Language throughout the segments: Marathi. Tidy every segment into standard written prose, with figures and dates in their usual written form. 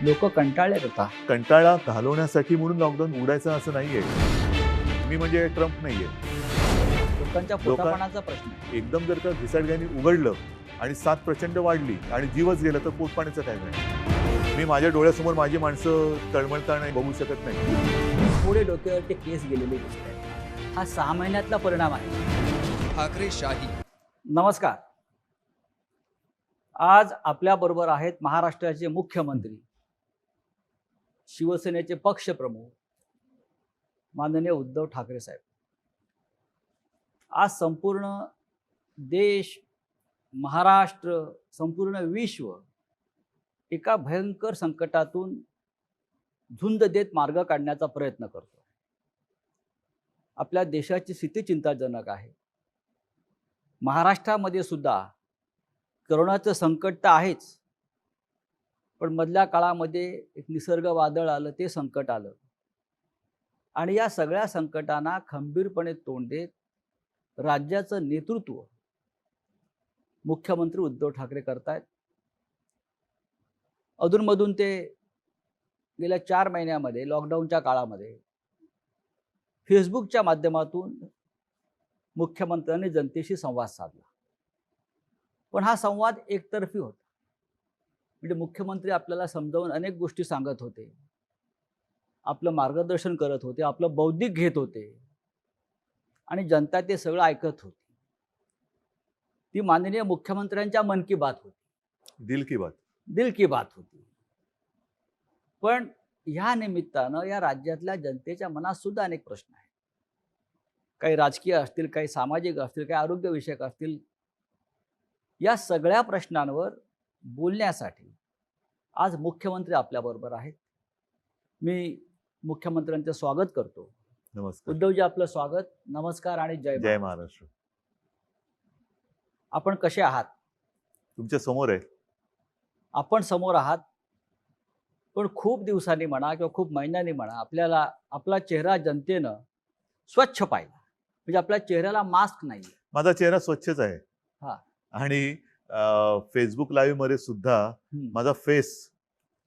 लोक कंटाळलेत आता. कंटाळा घालवण्यासाठी म्हणून लॉकडाऊन उडायचं असं नाहीये. मी म्हणजे ट्रम्प नाहीये. लोकांच्या पोटापाण्याचा प्रश्न आहे. एकदम जर का घिसाडग्याने उघडलं आणि साथ प्रचंड वाढली आणि जीवच गेला तर पोटपाण्याचं काय नाही. मी माझ्या डोळ्यासमोर माझी माणसं तळमळताना बघू शकत नाही. थोडे डोक्यावरती केस गेलेले दिसत आहेत. हा 6 महिन्यातला परिणाम आहे. ठाकरे शाही. नमस्कार. आज आपल्या बरोबर आहेत महाराष्ट्राचे मुख्यमंत्री, शिवसेनेचे पक्षप्रमुख माननीय उद्धव ठाकरे साहेब. आज संपूर्ण देश, महाराष्ट्र, संपूर्ण विश्व एका भयंकर संकटातून झुंज देत मार्ग काढण्याचा प्रयत्न करतो. आपल्या देशाची स्थिती चिंताजनक आहे. महाराष्ट्रामध्ये सुद्धा करोनाचं संकट तर आहेच, पण मधल्या काळामध्ये एक निसर्ग वादळ आलं, ते संकट आलं आणि या सगळ्या संकटांना खंबीरपणे तोंड देत राज्याचं नेतृत्व मुख्यमंत्री उद्धव ठाकरे करतायत. अधूनमधून ते गेल्या 4 महिन्यामध्ये लॉकडाऊनच्या काळामध्ये फेसबुकच्या माध्यमातून मुख्यमंत्र्यांनी जनतेशी संवाद साधला. पण हा संवाद एकतर्फी होता. म्हणजे मुख्यमंत्री आपल्याला समजावून अनेक गोष्टी सांगत होते, आपलं मार्गदर्शन करत होते, आपलं बौद्धिक घेत होते आणि जनता ते सगळं ऐकत होती. ती माननीय मुख्यमंत्र्यांच्या मन की बात होती, दिल की बात. दिल की बात होती. पण ह्या निमित्तानं या राज्यातल्या जनतेच्या मनात सुद्धा अनेक प्रश्न आहेत. काही राजकीय असतील, काही सामाजिक असतील, काही आरोग्यविषयक असतील. या सगळ्या प्रश्नांवर बोलण्यासाठी आज मुख्यमंत्री आपल्याबरोबर आहेत. मी मुख्यमंत्र्यांचं स्वागत करतो. नमस्कार. उद्धवजी, आपलं स्वागत. नमस्कार आणि जय महाराष्ट्र. आपण कसे आहात? तुमच्या समोर आहे. आपण समोर आहात, पण खूप दिवसांनी म्हणा किंवा खूप महिन्यांनी म्हणा आपल्याला आपला चेहरा जनतेनं स्वच्छ पाहिला. म्हणजे आपल्या चेहऱ्याला मास्क नाही. माझा चेहरा स्वच्छच आहे. हा. आणि फेसबुक लाईव्ह मध्ये सुद्धा माझा फेस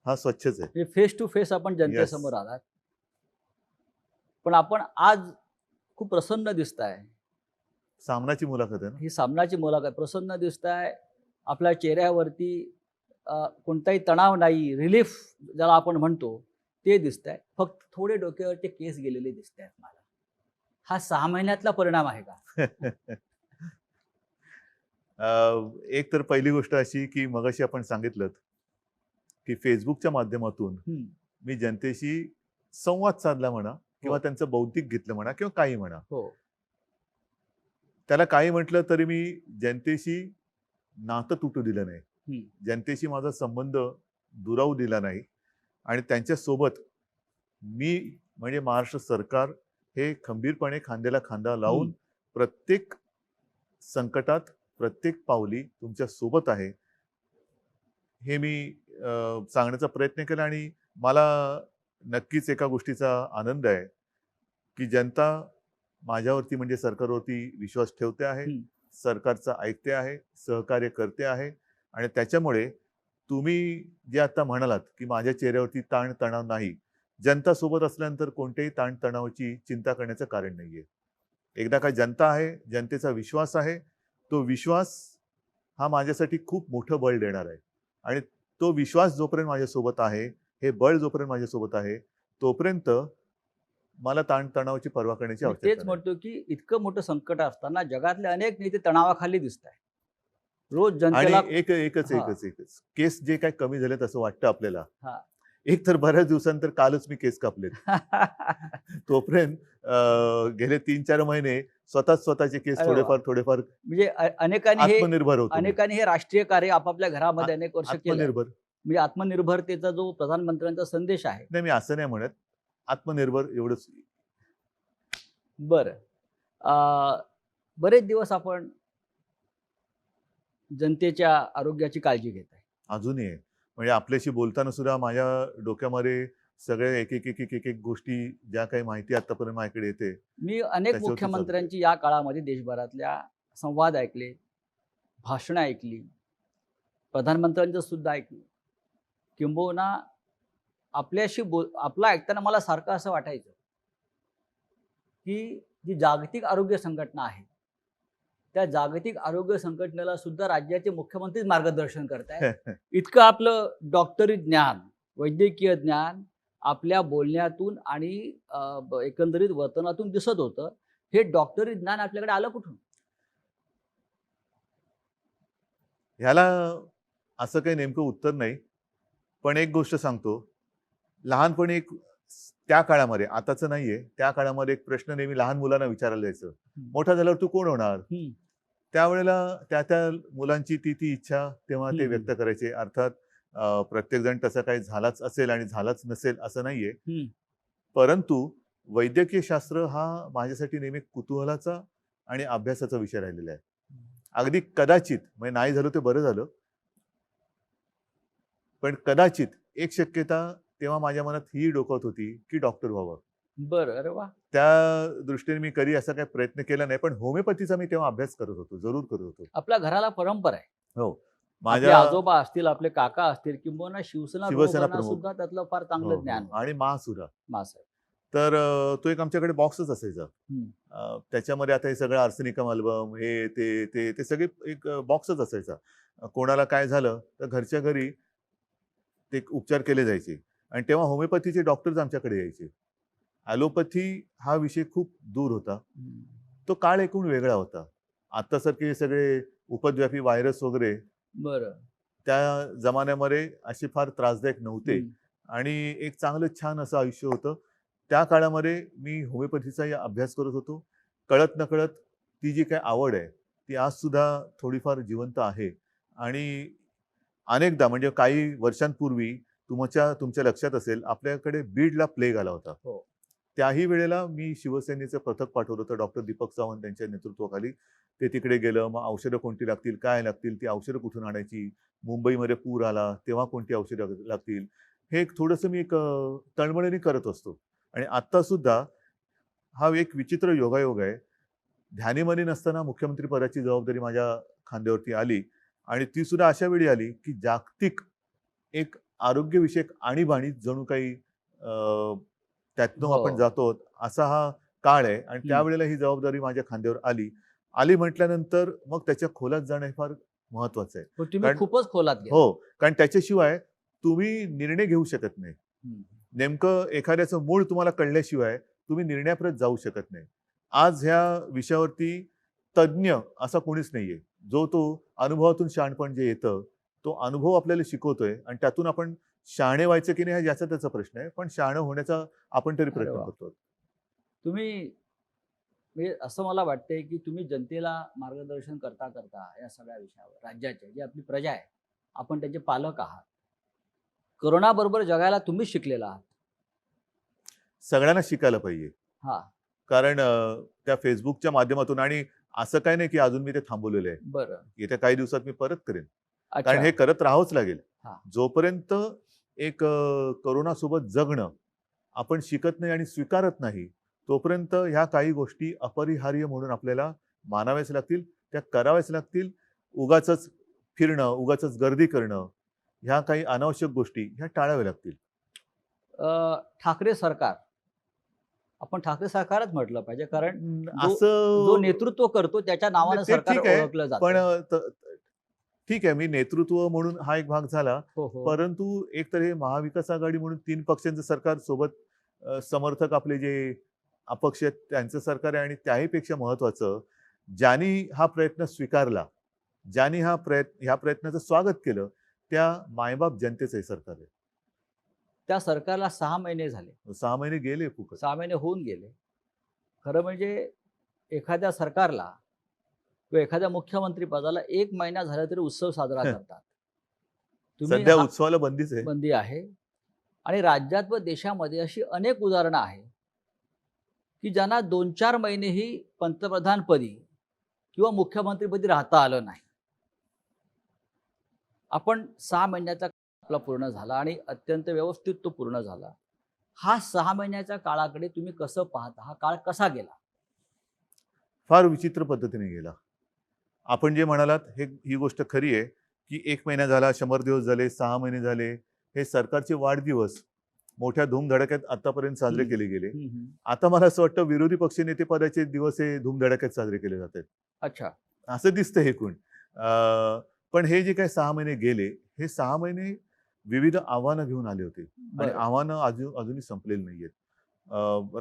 हा स्वच्छच आहे. म्हणजे फेस टू फेस आपण जनतेसमोर आलात. पण आपण आज खूप प्रसन्न दिसताय. सामनाची मुलाखत आहे ना ही सामनाची मुलाखत. प्रसन्न दिसताय. आपल्या चेहऱ्यावरती कोणताही तणाव नाही, रिलीफ ज्याला आपण म्हणतो ते दिसतंय. फक्त थोडे डोक्यावरचे केस गेलेले दिसत आहेत मला. हा 6 महिन्यातला परिणाम आहे का? एक तर पहिली गोष्ट अशी की मगाशी आपण सांगितलं की फेसबुकच्या माध्यमातून मी जनतेशी संवाद साधला म्हणा किंवा त्यांचं बौद्धिक घेतलं म्हणा किंवा काही म्हणा. हो. त्याला काही म्हटलं तरी मी जनतेशी नातं तुटू दिलं नाही. जनतेशी माझा संबंध दुरावू दिला नाही आणि त्यांच्यासोबत मी म्हणजे महाराष्ट्र सरकार हे खंबीरपणे खांद्याला खांदा लावून प्रत्येक संकटात, प्रत्येक पावली तुमच्या सोबत आहे हे मी सांगण्याचा प्रयत्न केला. आणि मला नक्कीच एका गोष्टीचा आनंद आहे की जनता माझ्यावरती म्हणजे सरकारवरती विश्वास ठेवते आहे, सरकारचं ऐकते आहे, सहकार्य करते आहे. आणि त्याच्यामुळे तुम्ही जे आता म्हणालात की माझ्या चेहऱ्यावरती ताण तणाव नाही, जनता सोबत असल्यानंतर कोणत्याही ताण तणावाची चिंता करण्याचं कारण नाहीये. एकदा काय जनता आहे, जनतेचा विश्वास आहे, तो विश्वास हा माझ्यासाठी खूप मोठं बळ देणार आहे. आणि तो विश्वास जोपर्यंत माझ्यासोबत आहे, हे बळ जोपर्यंत माझ्यासोबत आहे, तोपर्यंत मला ताण तणावाची पर्वा करण्याची आवश्यकता नाही. तेच म्हणतो की इतकं मोठं संकट असताना जगातले अनेक नेते तणावाखाली दिसत आहेत. रोज जनतेला एकच केस जे काय कमी झालेत असं वाटतं आपल्याला. एक तर बऱ्याच दिवसांतर कालच मी केस कापलेत. तोपर्यंत गेले 3-4 महिने स्वतःचे केस थोडेफार म्हणजे अनेकांनी हे राष्ट्रीय कार्य आपापल्या घरामध्ये अनेक वर्ष केलं. आत्मनिर्भर म्हणजे आत्मनिर्भरतेचा जो प्रधानमंत्र्यांचा संदेश आहे. नाही, मी असं नाही म्हणत, आत्मनिर्भर एवढंच. बरं. बरेच दिवस आपण जनतेच्या आरोग्याची काळजी घेत आहे. अजूनही आहे. म्हणजे आपल्याशी बोलताना सुद्धा माझ्या डोक्यामध्ये सगळे एक गोष्टी ज्या काही माहिती आतापर्यंत माझ्याकडे येते. मी अनेक मुख्यमंत्र्यांची या काळामध्ये देशभरातल्या संवाद ऐकले, भाषणं ऐकली, प्रधानमंत्र्यांचं सुद्धा ऐकलं. किंबहुना आपल्याशी आपलं ऐकताना मला सारखं असं वाटायचं, की जी जागतिक आरोग्य संघटना आहे, त्या जागतिक आरोग्य संघटनेला सुद्धा राज्याचे मुख्यमंत्रीच मार्गदर्शन करतायत. इतकं आपलं डॉक्टरी ज्ञान, वैद्यकीय ज्ञान आपल्या बोलण्यातून आणि एकंदरीत वर्तनातून दिसत होतं. हे डॉक्टरी ज्ञान आपल्याकडे आलं कुठून? ह्याला असं काही नेमकं उत्तर नाही. पण एक गोष्ट सांगतो. लहानपणी त्या काळामध्ये, आताचं नाहीये, त्या काळामध्ये एक प्रश्न नेहमी लहान मुलांना विचारला जायचं. मोठा झाल्यावर तू कोण होणार? त्यावेळेला त्या मुलांची ती इच्छा तेव्हा ते व्यक्त करायचे. अर्थात प्रत्येक जण तसं काही झालाच असेल आणि झालाच नसेल असं नाहीये. परंतु वैद्यकीय शास्त्र हा माझ्यासाठी नेहमी कुतूहलाचा आणि अभ्यासाचा विषय राहिलेला आहे. अगदी कदाचित, म्हणजे नाही झालं ते बरं झालं, पण कदाचित एक शक्यता तेव्हा माझ्या मनात ही डोकत होती की डॉक्टर व्हावं. बरं. अरे वा. त्या दृष्टीने मी कधी असा काही प्रयत्न केला नाही, पण होमिओपॅथीचा मी तेव्हा अभ्यास करत होतो, जरूर करत होतो. आपल्या घराला परंपरा आहे. हो. माझे आजोबा असतील, आपले काका असतील, किंबहुना शिवसेना प्रमुख सुद्धा त्यातलं फार चांगलं ज्ञान आणि मासुरा. मास आहे. तर तो एक आमच्याकडे बॉक्सच असायचा. त्याच्यामध्ये आता हे सगळं आर्सेनिकम अल्बम, हे ते सगळे एक बॉक्सच असायचा. कोणाला काय झालं तर घरच्या घरी ते उपचार केले जायचे. आणि तेव्हा होमिओपॅथीचे डॉक्टर्स आमच्याकडे यायचे. ॲलोपॅथी हा विषय खूप दूर होता. तो काळ एकूण वेगळा होता. आतासारखे सगळे उपद्व्यापी व्हायरस वगैरे बरं त्या जमान्यामध्ये असे फार त्रासदायक नव्हते. आणि एक चांगलं छान असं आयुष्य होतं. त्या काळामध्ये मी होमिओपॅथीचाही अभ्यास करत होतो. कळत नकळत ती जी काही आवड आहे ती आज सुद्धा थोडीफार जिवंत आहे. आणि अनेकदा, म्हणजे काही वर्षांपूर्वी तुमच्या लक्षात असेल, आपल्याकडे बीडला प्लेग आला होता. त्याही वेळेला मी शिवसेनेचं पथक पाठवलं होतं, डॉक्टर दीपक सावंत यांच्या नेतृत्वाखाली. ते तिकडे गेलं. मग औषधं कोणती लागतील, काय लागतील, ती औषधं कुठून आणायची, मुंबईमध्ये पूर आला तेव्हा कोणती औषधं लागतील, हे एक थोडंसं मी एक तळमळीने करत असतो. आणि आत्ता सुद्धा हा एक विचित्र योगायोग आहे. ध्यानीमनी नसताना मुख्यमंत्री पदाची जबाबदारी माझ्या खांद्यावरती आली. आणि ती सुद्धा अशा वेळी आली की जागतिक एक आरोग्यविषयक आणीबाणी जणू काही त्यातून आपण जातो असा हा काळ आहे. आणि त्यावेळेला ही जबाबदारी माझ्या खांद्यावर आली म्हटल्यानंतर मग त्याच्या खोलात जाणं हे फार महत्वाचं आहे. तुम्ही खूपच खोलात गेला. हो, कारण त्याच्याशिवाय तुम्ही निर्णय घेऊ शकत नाही. नेमकं एखाद्याचं मूळ तुम्हाला कळल्याशिवाय तुम्ही निर्णयापर्यंत जाऊ शकत नाही. आज ह्या विषयावरती तज्ज्ञ असा कोणीच नाहीये. जो तो अनुभवातून शहाणपण जे येतं, तो अनुभव आपल्याला शिकवतोय आणि त्यातून आपण शहाणे व्हायचं की नाही हा ज्याचा त्याचा प्रश्न आहे, पण शहाणं होण्याचा आपण तरी प्रयत्न करतो. तुम्ही, असं मला वाटतंय की तुम्ही जनतेला मार्गदर्शन करता करता या सगळ्या विषयावर, राज्याचे जी आपली प्रजा आहे, आपण त्याचे पालक आहात. कोरोना बरोबर जगायला तुम्हीच शिकलेला आहात. सगळ्यांना शिकायला पाहिजे. कारण त्या फेसबुकच्या माध्यमातून, आणि असं काय नाही की अजून मी ते थांबवलेलं आहे. बरं. येत्या काही दिवसात मी परत करेन. कारण हे करत राहावंच लागेल. जोपर्यंत एक कोरोना सोबत जगणं आपण शिकत नाही आणि स्वीकारत नाही, तोपर्यंत ह्या काही गोष्टी अपरिहार्य म्हणून आपल्याला मानाव्याच लागतील, त्या कराव्याच लागतील. उगाचच फिरणं, उगाचच गर्दी करणं, ह्या काही अनावश्यक गोष्टी ह्या टाळाव्या लागतील. ठाकरे सरकार, आपण ठाकरे सरकारच म्हटलं पाहिजे, कारण जो नेतृत्व करतो त्याच्या नावाने सरकार ओळखलं जातं. पण ठीक आहे, मी नेतृत्व म्हणून हा एक भाग झाला. परंतु एक तर हे महाविकास आघाडी म्हणून 3 पक्षांचं सरकार सोबत समर्थक आपले जे अपक्ष आहेत त्यांचं सरकार आहे. आणि त्याहीपेक्षा महत्वाचं, ज्यांनी हा प्रयत्न स्वीकारला, ज्यांनी ह्या प्रयत्नाचं स्वागत केलं, त्या मायबाप जनतेचं हे सरकार आहे. त्या सरकारला 6 महिने झाले. 6 महिने गेले फुकट. 6 महिने होऊन गेले. खरं म्हणजे एखाद्या सरकारला किंवा एखाद्या मुख्यमंत्री पदाला 1 महिना झाला तरी उत्सव साजरा करतात. सध्या उत्सवाला बंदी आहे. आणि राज्यात व देशामध्ये अशी अनेक उदाहरणं आहेत की ज्यांना 2-4 महिनेही पंतप्रधानपदी किंवा मुख्यमंत्रीपदी राहता आलं नाही. आपण 6 महिन्याचा आपला पूर्ण झाला आणि अत्यंत व्यवस्थित तो पूर्ण झाला. हा 6 महिन्याच्या काळाकडे तुम्ही कसं पाहता? हा काळ कसा गेला? फार विचित्र पद्धतीने गेला. आपण जे म्हणालात ही गोष्ट खरी आहे की 1 महिना झाला, 100 दिवस झाले, 6 महिने झाले, हे सरकारचे वाढदिवस मोठ्या धूमधडाक्यात आतापर्यंत साजरे हम्म. केले गेले. हम्म. आता मला असं वाटतं विरोधी पक्षनेते पदाचे दिवस हे धूमधडाक्यात साजरे केले जात आहेत, अच्छा. असं दिसतं हे कोण. पण हे जे काही 6 महिने गेले, हे 6 महिने विविध आव्हानं घेऊन आले होते आणि बरं. आव्हानं अजूनही संपलेली नाहीयेत.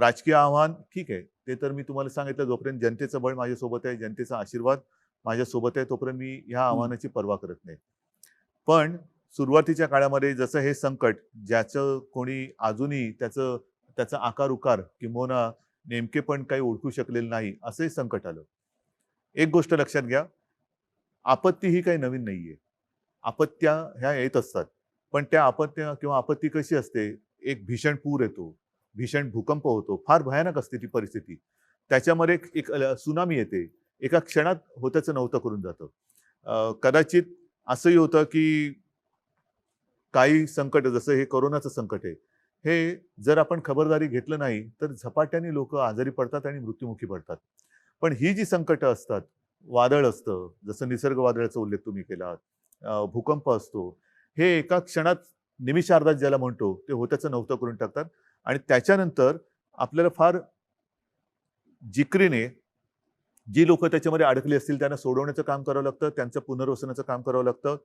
राजकीय आव्हान ठीक आहे, ते तर मी तुम्हाला सांगितलं, जोपर्यंत जनतेचं बळ माझ्यासोबत आहे, जनतेचा आशीर्वाद माझ्यासोबत आहे, तोपर्यंत मी ह्या आव्हानाची पर्वा करत नाही. पण सुरुवातीच्या काळामध्ये जसं हे संकट, ज्याचं कोणी अजूनही त्याचा आकार उकार किंबहुना नेमकेपण काही ओळखू शकलेलं नाही, असंही संकट आलं. एक गोष्ट लक्षात घ्या, आपत्ती ही काही नवीन नाहीये. आपत्त्या ह्या येत असतात. पण त्या आपत्त्या किंवा आपत्ती कशी असते, एक भीषण पूर येतो, भीषण भूकंप होतो, फार भयानक असते ती परिस्थिती. त्याच्यामध्ये एक सुनामी येते, एका क्षणात होत्याचं नव्हतं करून जातं. कदाचित असंही होतं की काही संकट, जसं हे कोरोनाचं संकट आहे, हे जर आपण खबरदारी घेतलं नाही तर झपाट्याने लोक आजारी पडतात आणि मृत्युमुखी पडतात. पण ही जी संकटं असतात, वादळ असतं, जसं निसर्ग वादळाचा उल्लेख तुम्ही केला, भूकंप असतो, हे एका क्षणात, निमिषार्धात ज्याला म्हणतो, ते होत्याचं नव्हतं करून टाकतात. आणि त्याच्यानंतर आपल्याला फार जिकरीने जी लोक त्याच्यामध्ये अडकली असतील त्यांना सोडवण्याचं काम करावं लागतं, त्यांचं पुनर्वसनाचं काम करावं लागतं.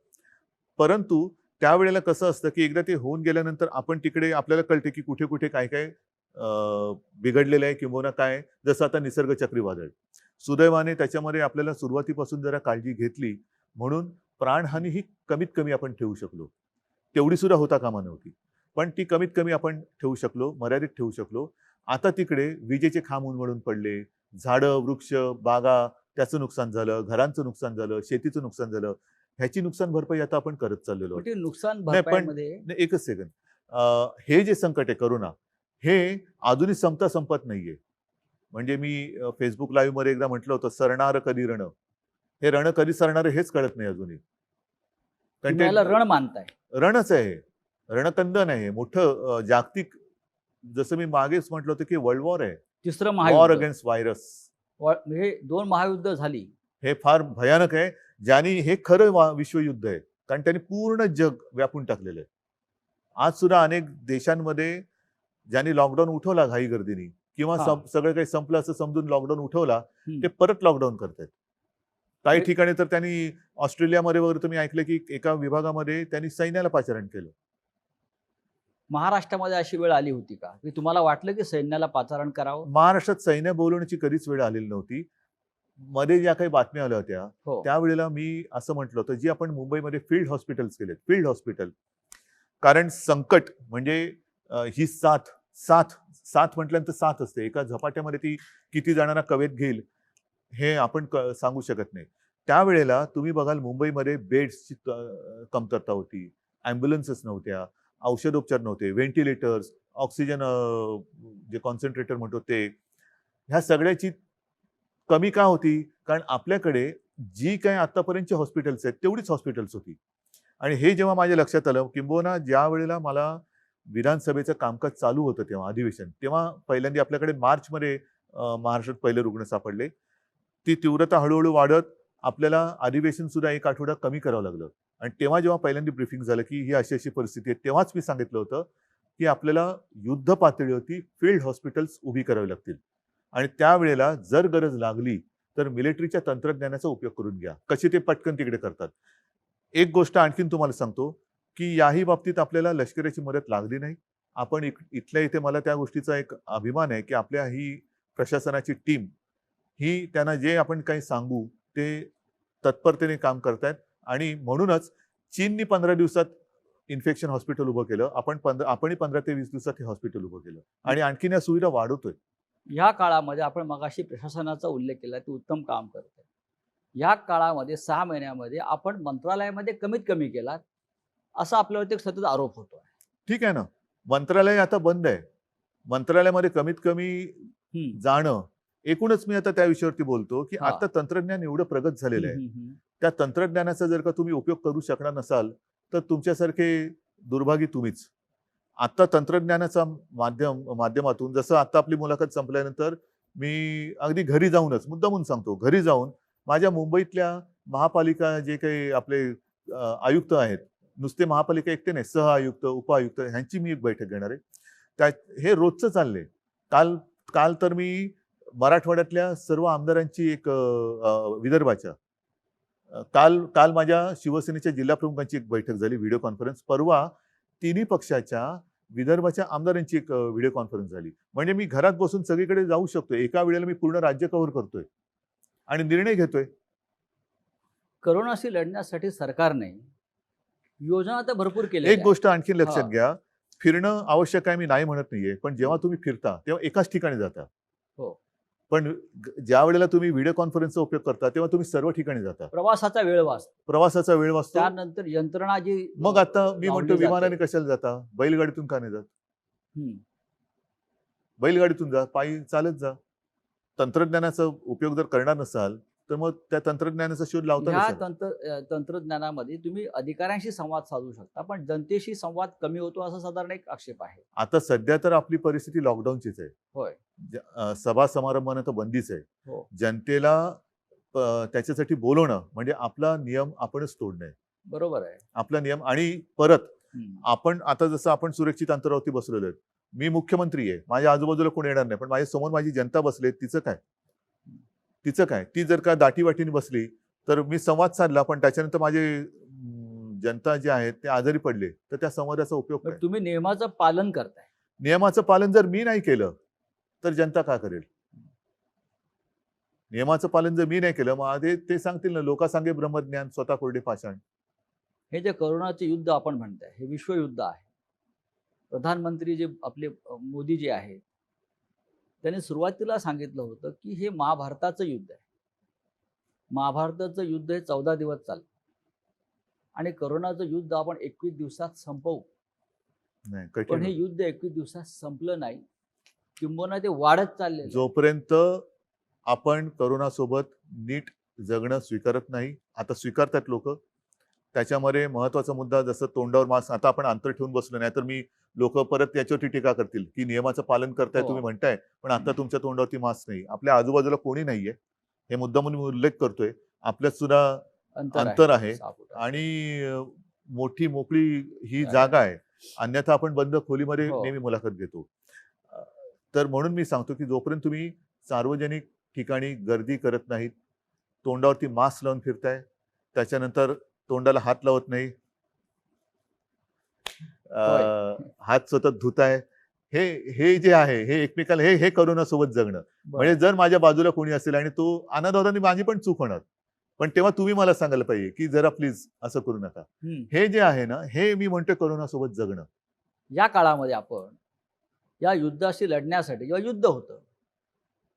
परंतु त्यावेळेला कसं असतं की एकदा ते होऊन गेल्यानंतर आपण तिकडे आपल्याला कळते की कुठे कुठे काय काय बिघडलेलं आहे किंवा काय. जसं आता निसर्ग चक्रीवादळ, सुदैवाने त्याच्यामध्ये आपल्याला सुरुवातीपासून जरा काळजी घेतली म्हणून प्राणहानी ही कमीत कमी आपण ठेवू शकलो. तेवढी सुद्धा होता कामा नव्हती, पण ती कमीत कमी आपण ठेवू शकलो, मर्यादित ठेवू शकलो. आता तिकडे विजेचे खांब उन्मळून पडले, झाडं, वृक्ष, बागा, त्याचं नुकसान झालं, घरांचं नुकसान झालं, शेतीचं नुकसान झालं. ह्याची नुकसान भरपाई आता आपण करत चाललेलो आहोत. नुकसान नाही पण भरपाईमध्ये एकच सेकंद, हे जे संकट आहे करोना, हे अजूनही संपत नाहीये. म्हणजे मी फेसबुक लाईव्ह मध्ये एकदा म्हटलं होतं, सरणार कधी रण. हे रण कधी सरणार हेच कळत नाही अजूनही. कारण याला ते रण मानताय. रणच आहे, रणकंदन आहे मोठं, जागतिक. जसं मी मागेच म्हटलं होतं की वर्ल्ड वॉर आहे, तिसरं वॉर महायुद्ध, अगेन्स्ट व्हायरस. म्हणजे 2 महायुद्ध झाली. हे फार भयानक आहे, ज्याने हे खरं विश्वयुद्ध आहे, कारण त्यांनी पूर्ण जग व्यापून टाकलेलं आहे. आज सुद्धा अनेक देशांमध्ये ज्यांनी लॉकडाऊन उठवला घाई गर्दीने किंवा सगळं काही संपलं असं समजून लॉकडाऊन उठवला, ते परत लॉकडाऊन करतायत. काही ठिकाणी तर त्यांनी ऑस्ट्रेलियामध्ये वगैरे तुम्ही ऐकलं की एका विभागामध्ये त्यांनी सैन्याला पाचारण केलं. महाराष्ट्रामध्ये अशी वेळ आली होती का की तुम्हाला वाटलं की सैन्याला पाचारण करावं? महाराष्ट्रात सैन्य बोलवण्याची कधीच वेळ आलेली नव्हती. मध्ये ज्या काही बातम्या आल्या होत्या त्यावेळेला मी असं म्हटलं होतं, जी आपण मुंबईमध्ये फील्ड हॉस्पिटल्स केलेत, फील्ड हॉस्पिटल. कारण संकट म्हणजे ही साथ म्हटल्यानंतर साथ असते, एका झपाट्यामध्ये ती किती जणांना कवेत घेईल हे आपण सांगू शकत नाही. त्यावेळेला तुम्ही बघाल मुंबईमध्ये बेड्सची कमतरता होती, ॲम्ब्युलन्सेस नव्हत्या, औषधोपचार नव्हते, व्हेंटिलेटर्स, ऑक्सिजन जे कॉन्सन्ट्रेटर म्हणतो ते. ह्या सगळ्याची कमी का होती? कारण आपल्याकडे जी काही आतापर्यंतची हॉस्पिटल्स आहेत तेवढीच हॉस्पिटल्स होती. आणि हे जेव्हा माझ्या लक्षात आलं, किंबहुना ज्या वेळेला मला विधानसभेचं कामकाज चालू होतं तेव्हा अधिवेशन, तेव्हा पहिल्यांदा आपल्याकडे मार्चमध्ये महाराष्ट्रात पहिले रुग्ण सापडले. ती तीव्रता हळूहळू वाढत आपल्याला अधिवेशन सुद्धा 1 आठवडा कमी करावं लागलं. आणि तेव्हा जेव्हा पहिल्यांदा ब्रीफिंग झालं की ही अशी अशी परिस्थिती आहे, तेव्हाच मी सांगितलं होतं की आपल्याला युद्ध पातळीवरती फील्ड हॉस्पिटल्स उभी करावी लागतील. आणि त्यावेळेला जर गरज लागली तर मिलिटरीच्या तंत्रज्ञानाचा उपयोग करून घ्या. कसे ते पटकन तिकडे करतात. एक गोष्ट आणखीन तुम्हाला सांगतो की याही बाबतीत आपल्याला लष्कराची मदत लागली नाही. आपण इथल्या इथे, मला त्या गोष्टीचा एक अभिमान आहे की आपल्या ही प्रशासनाची टीम ही, त्यांना जे आपण काही सांगू ते तत्परतेने काम करतायत. आणि म्हणूनच चीननी 15 दिवसात इन्फेक्शन हॉस्पिटल उभं केलं, आपणही 15 ते 20 दिवसात हे हॉस्पिटल उभं केलं आणि आणखीन या सुविधा वाढवतोय. या काळामध्ये आपण मगाशी प्रशासनाचा उल्लेख केला, ते उत्तम काम करते. या काळामध्ये 6 महिन्यामध्ये आपण मंत्रालयामध्ये कमीत कमी केलात, असा आपल्यावरती एक सतत आरोप होतो. ठीक आहे ना, मंत्रालय आता बंद आहे. मंत्रालयामध्ये कमीत कमी जाणं, एकूणच मी आता त्या विषयावरती बोलतो की आता तंत्रज्ञान एवढं प्रगत झालेलं आहे, त्या तंत्रज्ञानाचा जर का तुम्ही उपयोग करू शकणार नसाल तर तुमच्यासारखे दुर्भागी तुम्हीच. आता तंत्रज्ञानाचा माध्यमातून, जसं आता आपली मुलाखत संपल्यानंतर मी अगदी घरी जाऊनच, मुद्दामून सांगतो, घरी जाऊन माझ्या मुंबईतल्या महापालिका जे काही आपले आयुक्त आहेत, नुसते महापालिका एकटे नाही, सहआयुक्त, उपआयुक्त ह्यांची मी एक बैठक घेणार आहे. त्या हे रोजचं चाललंय. काल काल तर मी मराठवाड्यातल्या सर्व आमदारांची एक विदर्भाच्या काल काल माझ्या शिवसेनेच्या जिल्हा प्रमुखांची एक बैठक झाली, व्हिडिओ कॉन्फरन्स. परवा तिन्ही पक्षाच्या विदर्भाच्या आमदारांची एक व्हिडिओ कॉन्फरन्स झाली. म्हणजे मी घरात बसून सगळीकडे जाऊ शकतो. एका वेळेला मी पूर्ण राज्य कव्हर करतोय आणि निर्णय घेतोय. करोनाशी लढण्यासाठी सरकारने योजना तर भरपूर केल्या एक गोष्ट आणखी लक्षात हा. घ्या, फिरणं आवश्यक आहे, मी नाही म्हणत नाहीये, पण जेव्हा तुम्ही फिरता तेव्हा एकाच ठिकाणी जाता. हो. पण ज्या वेळेला तुम्ही व्हिडिओ कॉन्फरन्सचा उपयोग करता तेव्हा तुम्ही सर्व ठिकाणी जाता. प्रवासाचा वेळ वाचतो, प्रवासाचा वेळ वाचतो. त्यानंतर यंत्रणा जी मग आता मी लावली म्हणतो जाते. विमानाने कशाला जाता, बैलगाडीतून का नाही जात? हम्म. बैलगाडीतून जा, पायी चालत जा. तंत्रज्ञानाचा उपयोग जर करणार नसाल तर मग त्या तंत्रज्ञानाचा शोध लावता ह्या कशाला? तंत्रज्ञानामध्ये तुम्ही अधिकाऱ्यांशी संवाद साधू शकता, पण जनतेशी संवाद कमी होतो असा साधारण एक आक्षेप आहे. आता सध्या तर आपली परिस्थिती लॉकडाऊनचीच आहे. होय. सभा समारंभाने तर बंदीच आहे. हो. जनतेला त्याच्यासाठी बोलवणं म्हणजे आपला नियम आपणच तोडणे, बरोबर आहे. आपला नियम. आणि परत हम्म. आपण आता जसं आपण सुरक्षित अंतरावरती बसलेलो आहेत, मी मुख्यमंत्री आहे, माझ्या आजूबाजूला कोणी येणार नाही, पण माझ्या समोर माझी जनता बसली, तिचं काय? तिचं काय? ती जर का दाटीवाटीने बसली तर मी संवाद साधला, पण त्याच्यानंतर माझे जनता जे आहेत ते आजारी पडले, तर त्या संवादाचा उपयोग पण काय? तुम्ही नियमाचं पालन करताय. नियमाचं पालन जर मी नाही केलं तर जनता का करेल? नियमाचं पालन जर मी नाही केलं, मग ते सांगतील ना, लोका सांगे ब्रह्मज्ञान, स्वतः कोरडे पाषाण. हे जे करोनाचे युद्ध आपण म्हणताय, हे विश्वयुद्ध आहे. प्रधानमंत्री जे आपले मोदी जे आहेत, त्यांनी सुरुवातीला सांगितलं होतं की हे महाभारताचं युद्ध आहे. महाभारताचं युद्ध हे 14 दिवस चाललं आणि करोनाचं युद्ध आपण 21 दिवसात संपवू. नाही, पण कठीण हे होतं. युद्ध 21 दिवसात संपलं नाही, किंबहुना ते वाढत चाललेलं आहे. जोपर्यंत आपण करोनासोबत नीट जगणं स्वीकारत नाही, आता स्वीकारतात लोक. त्याच्यामध्ये महत्वाचा मुद्दा, जसं तोंडावर मास्क, आता आपण अंतर ठेवून बसलो, नाही तर मी लोक परत याच्यावरती टीका करतील की नियमाचं पालन करताय हो. तुम्ही म्हणताय, पण आता तुमच्या तोंडावरती मास्क नाही. आपल्या आजूबाजूला कोणी नाहीये, हे मुद्दा म्हणून मी उल्लेख करतोय. आपल्यात सुद्धा अंतर आहे 6 फूट. आणि मोठी मोकळी ही आहे. जागा आहे. अन्यथा आपण बंद खोलीमध्ये हो. नेहमी मुलाखत घेतो. तर म्हणून मी सांगतो की जोपर्यंत तुम्ही सार्वजनिक ठिकाणी गर्दी करत नाहीत, तोंडावरती मास्क लावून फिरताय, त्याच्यानंतर तोंडाला हात लावत नाही, हात सतत धुताय, हे जे आहे हे एकमेकाला हे करोनासोबत जगणं. बरं. म्हणजे जर माझ्या बाजूला कोणी असेल आणि तो आनंद होता, माझी पण चूक होणार, पण तेव्हा तुम्ही मला सांगायला पाहिजे की जरा प्लीज असं करू नका. हे जे आहे ना, हे मी म्हणतोय करोनासोबत जगणं. या काळामध्ये आपण या युद्धाशी लढण्यासाठी जेव्हा युद्ध होतं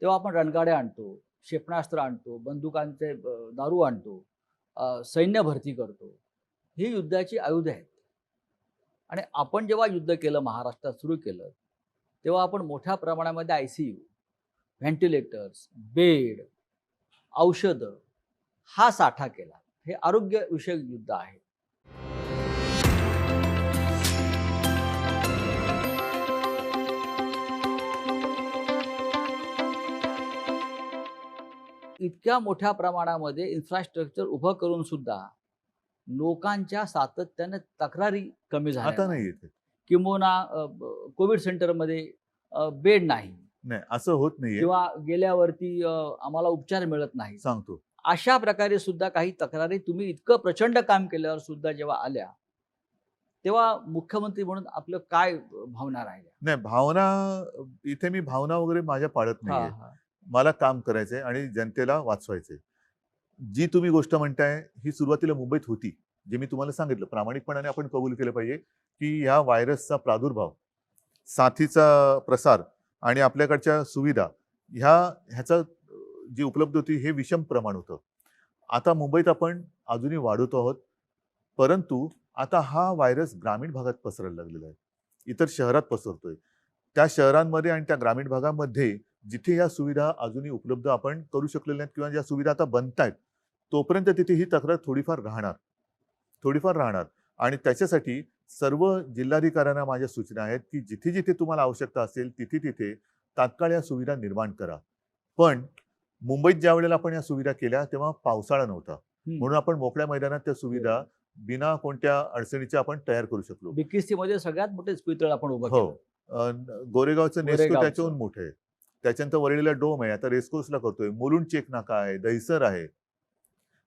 तेव्हा आपण रणगाड्या आणतो, क्षेपणास्त्र आणतो, बंदुकांचे दारू आणतो, सैन्य भरती करतो. ही युद्धाची आयुधं आहेत. आणि आपण जेव्हा युद्ध केलं, महाराष्ट्रात सुरू केलं, तेव्हा आपण मोठ्या प्रमाणामध्ये ICU, व्हेंटिलेटर्स, बेड, औषधं हा साठा केला. हे आरोग्यविषयक युद्ध आहे. इतक्या मोठ्या प्रमाणामध्ये इन्फ्रास्ट्रक्चर उभं करून सुद्धा लोकांच्या सातत्याने तक्रारी कमी झाल्या आता नाहीत. नाही येते. किंबहुना कोविड सेंटरमध्ये बेड नाही नाही, असं होत नाहीये. किंवा गेल्यावरती आम्हाला उपचार मिळत नाही. सांगतो, अशा प्रकारे सुद्धा काही तक्रारी तुम्ही इतकं प्रचंड काम केल्यावर सुद्धा जेव्हा आल्या, तेव्हा मुख्यमंत्री म्हणून आपलं काय भावना राहिल्या? नाही भावना, इथे मी भावना वगैरे माझ्या पाळत नाहीये. मला काम करायचंय आणि जनतेला वाचवायचंय. जी तुम्ही गोष्ट म्हणताय ही सुरुवातीला मुंबईत होती, जे मी तुम्हाला सांगितलं. प्रामाणिकपणाने आपण कबूल केलं पाहिजे की ह्या व्हायरसचा प्रादुर्भाव, साथीचा प्रसार आणि आपल्याकडच्या सुविधा ह्याचा जी उपलब्ध होती हे विषम प्रमाण होतं. आता मुंबईत आपण अजूनही वाढवतो आहोत, परंतु आता हा व्हायरस ग्रामीण भागात पसरायला लागलेला आहे, इतर शहरात पसरतोय. त्या शहरांमध्ये आणि त्या ग्रामीण भागामध्ये जिथे या सुविधा अजूनही उपलब्ध आपण करू शकलेल्या नाहीत किंवा ज्या सुविधा आता बनतायत, तोपर्यंत तिथे ही तक्रार थोडीफार राहणार. आणि त्याच्यासाठी सर्व जिल्हाधिकाऱ्यांना माझ्या सूचना आहेत की जिथे जिथे तुम्हाला आवश्यकता असेल तिथे तिथे तात्काळ या सुविधा निर्माण करा. पण मुंबईत ज्या वेळेला आपण या सुविधा केल्या तेव्हा पावसाळा नव्हता, म्हणून आपण मोकळ्या मैदानात त्या सुविधा बिना कोणत्या अडचणीच्या आपण तयार करू शकलो. BKC मध्ये सगळ्यात मोठे इस्पितळ आपण उभं हो. केलं. गोरेगावचं नेस्को गोरेगावचं. त्याच्याहून मोठं आहे. त्याच्यानंतर वरळीला डोम आहे, आता रेसकोर्सला करतोय, मुलुंड चेक नाका आहे, दहिसर आहे.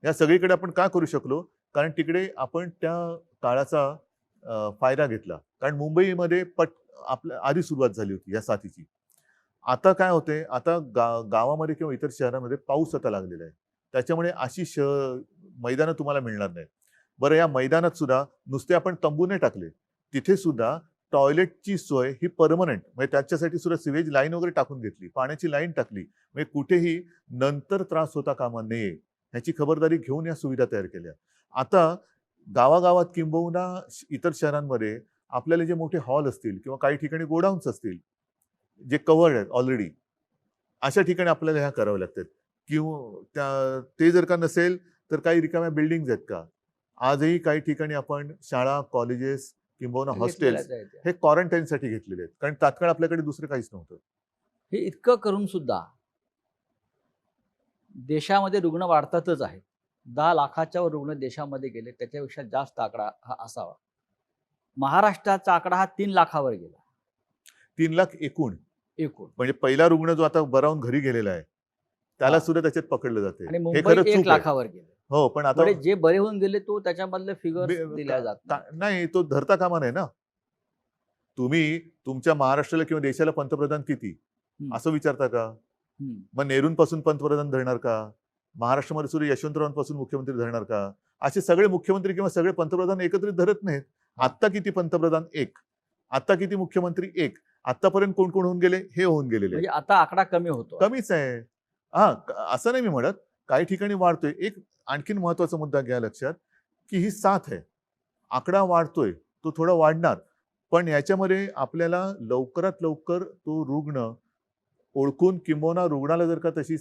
या सगळीकडे आपण का करू शकलो? कारण तिकडे आपण त्या काळाचा फायदा घेतला. कारण मुंबईमध्ये आपल्या आधी सुरुवात झाली होती या साथीची. आता काय होतंय, आता गावामध्ये किंवा इतर शहरांमध्ये पाऊस आता लागलेला आहे. त्याच्यामुळे अशी मैदानं तुम्हाला मिळणार नाहीत. बरं, या मैदानात सुद्धा नुसते आपण तंबू नाही टाकले, तिथे सुद्धा टॉयलेटची सोय ही परमनंट, म्हणजे त्याच्यासाठी सुद्धा सिवेज लाईन वगैरे टाकून घेतली, पाण्याची लाईन टाकली, म्हणजे कुठेही नंतर त्रास होता कामा नये ह्याची खबरदारी घेऊन या सुविधा तयार केल्या. आता गावागावात किंबहुना इतर शहरांमध्ये आपल्याला जे मोठे हॉल असतील किंवा काही ठिकाणी गोडाऊन्स असतील जे कव्हर्ड आहेत ऑलरेडी, अशा ठिकाणी आपल्याला ह्या कराव्या लागतात. किंवा ते जर का नसेल तर काही रिकाम्या बिल्डिंग्स आहेत का? आजही काही ठिकाणी आपण शाळा, कॉलेजेस किंबहुना हॉस्टेल्स हे क्वारंटाईनसाठी घेतलेले आहेत, कारण तात्काळ आपल्याकडे दुसरं काहीच नव्हतं. हे इतकं करून सुद्धा देशामध्ये रुग्ण वाढतातच आहेत. 10 लाखाच्या वर रुग्ण देशामध्ये गेले, त्याच्यापेक्षा जास्त आकडा हा असावा. महाराष्ट्राचा आकडा हा 3 लाखावर गेला. 3 लाख एकूण एकूण. म्हणजे पहिला रुग्ण जो आता बरावून घरी गेलेला आहे त्याला सुद्धा त्याच्यात पकडलं जाते. आणि हे मुंबई खरंच 1 चूक आहे. लाखावर गेले. हो, पण आता जे बरे होऊन गेले तो त्याच्यामधले फिगर दिल्या जात नाही. नाही, तो धरता कामा नये ना. तुम्ही तुमच्या महाराष्ट्राला किंवा देशाला पंतप्रधान किती असं विचारता का? मग नेहरूंपासून पंतप्रधान धरणार का? महाराष्ट्रामध्ये सुद्धा यशवंतरावांपासून मुख्यमंत्री धरणार का? असे सगळे मुख्यमंत्री किंवा सगळे पंतप्रधान एकत्रित धरत नाहीत. आत्ता किती पंतप्रधान? 1. आत्ता किती मुख्यमंत्री? 1. आतापर्यंत कोण कोण होऊन गेले? हे होऊन गेलेले. म्हणजे आता आकडा कमी होतो. कमीच आहे. हा, असं नाही मी म्हणत, काही ठिकाणी वाढतोय. एक आणखीन महत्वाचा मुद्दा घ्या लक्षात, की ही साथ आहे, आकडा वाढतोय, तो थोडा वाढणार, पण याच्यामध्ये आपल्याला लवकरात लवकर तो रुग्ण ओळखून किंबहुना रुग्णाला जर का तशी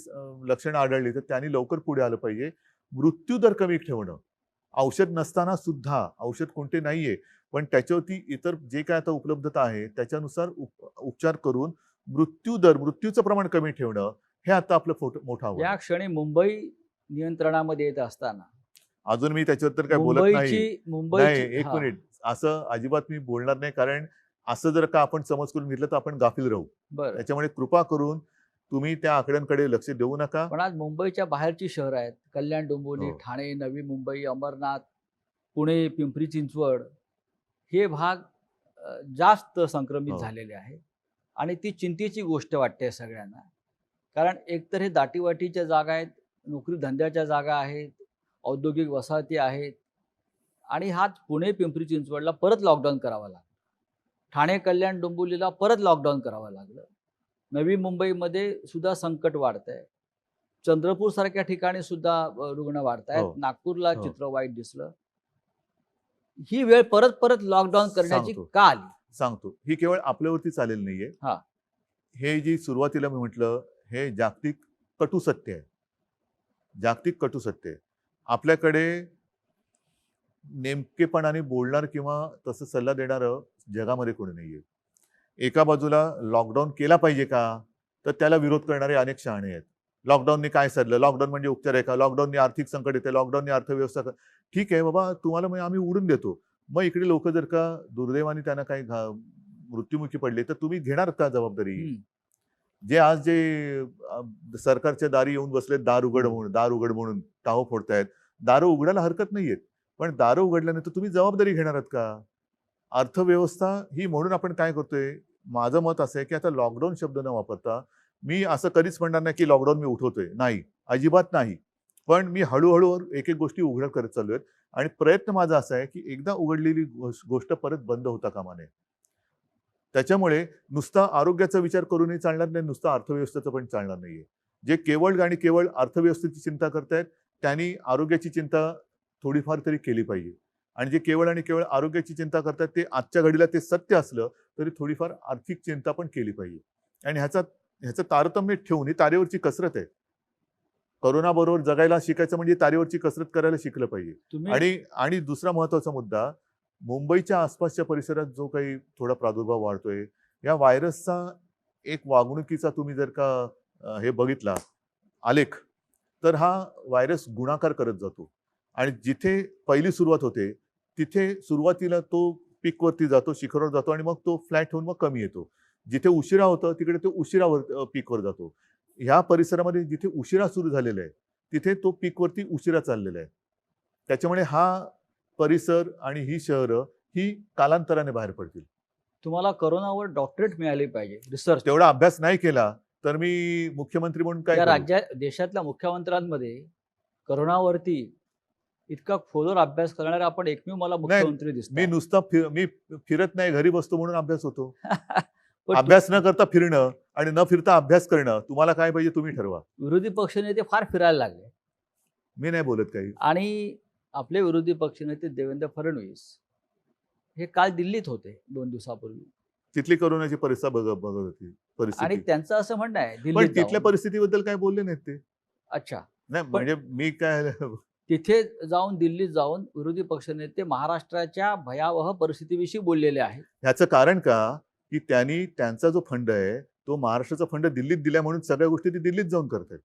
लक्षणं आढळली तर त्यांनी लवकर पुढे आलं पाहिजे. मृत्यूदर कमी ठेवणं, औषध नसताना सुद्धा, औषध कोणते नाहीये पण त्याच्यावरती इतर जे काय आता उपलब्धता आहे त्याच्यानुसार उपचार करून मृत्यूचं प्रमाण कमी ठेवणं, हे आता आपलं मोठं आव्हान. या क्षणी मुंबई नियंत्रणामध्ये येत असताना अजून मी त्याच्यावर तर काय बोलत नाही. नाही, एक मिनिट, असं अजिबात मी बोलणार नाही, कारण असं जर का आपण समज करून घेतलं तर आपण गाफील राहू. त्याच्यामुळे कृपा करून तुम्ही त्या आकड्यांकडे लक्ष देऊ नका. पण आज मुंबईच्या बाहेरची शहरं आहेत, कल्याण, डोंबिवली, ठाणे, नवी मुंबई, अमरनाथ, पुणे, पिंपरी चिंचवड, हे भाग जास्त संक्रमित झालेले आहेत आणि ती चिंतेची गोष्ट वाटते सगळ्यांना. कारण एकतर हे दाटीवाटीच्या जागा आहेत, नोकरी धंद्याच्या जागा आहेत, औद्योगिक वसाहती आहेत आणि हाच पुणे, पिंपरी चिंचवडला परत लॉकडाऊन करावा लागला. ठाणे, कल्याण, डोंबिवलीला परत लॉकडाऊन करावं लागलं. नवी मुंबईमध्ये सुद्धा संकट वाढत आहे. चंद्रपूर सारख्या ठिकाणी सुद्धा रुग्ण वाढत आहेत. नागपूरला चित्र वाईट दिसलं. ही वेळ परत परत लॉकडाऊन करण्याची का आली? सांगतो, ही केवळ आपल्यावरती चालेल नाहीये. हे जी सुरुवातीला मी म्हटलं, हे जागतिक कटू सत्य आहे. जागतिक कटू सत्य आहे. आपल्याकडे नेमकेपणाने बोलणार किंवा तसं सल्ला देणारं जगामध्ये कोणी नाहीये. एका बाजूला लॉकडाऊन केला पाहिजे का, तर त्याला विरोध करणारे अनेक शहाणे आहेत. लॉकडाऊनने काय सदलं? लॉकडाऊन म्हणजे उपचार आहे का? लॉकडाऊनने आर्थिक संकट येते, लॉकडाऊनने अर्थव्यवस्था. ठीक आहे बाबा, तुम्हाला मग आम्ही उडून देतो. मग इकडे लोक जर का दुर्दैवाने त्यांना काही मृत्युमुखी पडले तर तुम्ही घेणार का जबाबदारी? जे आज जे सरकारच्या दारी येऊन बसले, दार उघड म्हणून टाहो फोडतायत. दारं उघडायला हरकत नाहीयेत, पण दारं उघडल्यानंतर तुम्ही जबाबदारी घेणार आहात का? अर्थव्यवस्था ही, म्हणून आपण काय करतोय, माझं मत असं आहे की आता लॉकडाऊन शब्द न वापरता, मी असं कधीच म्हणणार नाही की लॉकडाऊन मी उठवतोय, नाही, अजिबात नाही. पण मी हळूहळू एक एक गोष्टी उघड करत चाललोय आणि प्रयत्न माझा असा आहे की एकदा उघडलेली गोष्ट परत बंद होता कामा नये. त्याच्यामुळे नुसता आरोग्याचा विचार करूनही चालणार नाही, नुसता अर्थव्यवस्थेचं पण चालणार नाहीये. जे केवळ आणि केवळ अर्थव्यवस्थेची चिंता करतायत त्यांनी आरोग्याची चिंता थोडीफार तरी केली पाहिजे. आणि जे केवळ आणि केवळ आरोग्याची चिंता करतात ते आजच्या घडीला ते सत्य असलं तरी थोडीफार आर्थिक चिंता पण केली पाहिजे. आणि ह्याचं तारतम्य ठेवून, ही तारेवरची कसरत आहे. करोना बरोबर जगायला शिकायचं म्हणजे तारेवरची कसरत करायला शिकलं पाहिजे. आणि दुसरा महत्वाचा मुद्दा, मुंबईच्या आसपासच्या परिसरात जो काही थोडा प्रादुर्भाव वाढतोय, या व्हायरसचा एक वागणुकीचा तुम्ही जर का हे बघितला आलेख, तर हा व्हायरस गुणाकार करत जातो. आणि जिथे पहिली सुरुवात होते तिथे सुरुवातीला तो पीकवरती जातो, शिखरावर जातो आणि मग तो फ्लॅट होऊन मग कमी येतो. जिथे उशिरा होतं तिकडे तो उशिरावर पीकवर जातो. ह्या परिसरामध्ये जिथे उशिरा सुरू झालेला आहे तिथे तो पीकवरती उशिरा चाललेला आहे. त्याच्यामुळे हा परिसर आणि ही शहरं ही कालांतराने बाहेर पडतील. तुम्हाला करोनावर डॉक्टरेट मिळाली पाहिजे, रिसर्च. तेवढा अभ्यास नाही केला तर मी मुख्यमंत्री म्हणून काय या करू? देशातल्या मुख्यमंत्र्यांमध्ये करोनावरती इतका खोलवर अभ्यास करणारा आपण एकमेव मला मुख्यमंत्री मी दिसतो. नुसता मी फिरत नाही, घरी बसतो म्हणून अभ्यास होतो. पण अभ्यास न करता फिरणं आणि न फिरता अभ्यास करणं, तुम्हाला काय पाहिजे तुम्ही ठरवा. विरोधी पक्षनेते फार फिरायला लागले मी नाही बोलत काही. आणि आपले विरोधी पक्षनेते देवेंद्र फडणवीस हे काल दिल्लीत होते 2 दिवसापूर्वी, तिथली करोनाची परिस्थिती बघत होती आणि परिस्थिती. त्यांचं असं म्हणणं आहे पण दिल्लीत तिथल्या जाऊन. परिस्थितीबद्दल काय बोलले नाहीत ते. अच्छा, नाही म्हणजे मी काय तिथे जाऊन दिल्लीत जाऊन विरोधी पक्षनेते महाराष्ट्राच्या भयावह परिस्थितीविषयी बोललेले आहेत. ह्याचं कारण का की त्यांनी त्यांचा जो फंड आहे तो महाराष्ट्राचा फंड दिल्लीत दिला म्हणून सगळ्या गोष्टी ती दिल्लीत जाऊन करतात.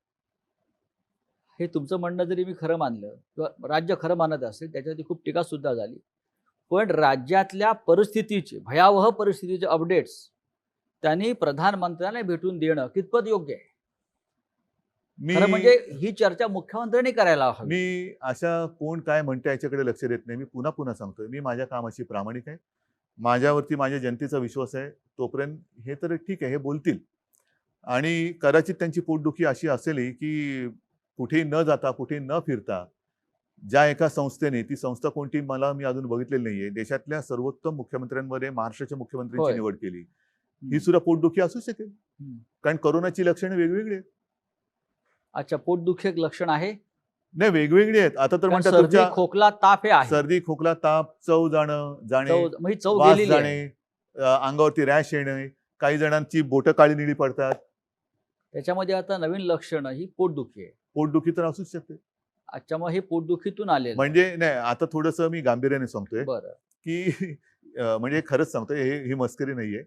हे तुमचं म्हणणं जरी मी खरं मानलं किंवा राज्य खरं मानत असेल, त्याच्यावरती खूप टीका सुद्धा झाली, पण राज्यातल्या परिस्थितीचे, भयावह परिस्थितीचे अपडेट्स त्यांनी प्रधानमंत्र्यांना भेटून देणं कितपत योग्य आहे? खरं म्हणजे ही चर्चा मुख्यमंत्र्यांनी करायला हवी. मी अशा कोण काय म्हणते याच्याकडे लक्ष देत नाही. मी पुन्हा पुन्हा सांगतोय, मी माझ्या कामाशी प्रामाणिक आहे. माझ्यावरती माझ्या जनतेचा विश्वास आहे. तोपर्यंत हे तर ठीक आहे, हे बोलतील आणि कदाचित त्यांची पोटदुखी अशी असेल की कुठेही न जाता, कुठेही न फिरता ज्या एका संस्थेने, ती संस्था कोणती मी अजून बघितलेली नाहीये, देशातल्या सर्वोत्तम मुख्यमंत्र्यांमध्ये महाराष्ट्राच्या मुख्यमंत्र्यांची होय. निवड केली. ही सुद्धा पोटदुखी असू शकेल. हम्म. कारण करोनाची लक्षणे वेगवेगळी आहेत. अच्छा, पोटदुखी एक लक्षण आहे. नाही, वेगवेगळी आहेत. आता तर कारण म्हणतात सर्दी, तुमच्या खोकला, ताप हे आहे. सर्दी, खोकला, ताप, चव जाणे, म्हणजे चव वास गेलेली आहे. जाणे, अंगावरती रॅश येणे, काही जणांची बोटं काळी निळी पडतात. त्याच्यामध्ये आता नवीन लक्षण ही पोटदुखी आहे. पोटदुखी तर असूच शकते. अच्छा, मग हे पोटदुखीतून आले म्हणजे नाही, आता थोडंसं मी गांभीर्याने सांगतोय बरं. की म्हणजे खरंच सांगतोय, ही मस्करी नाहीये.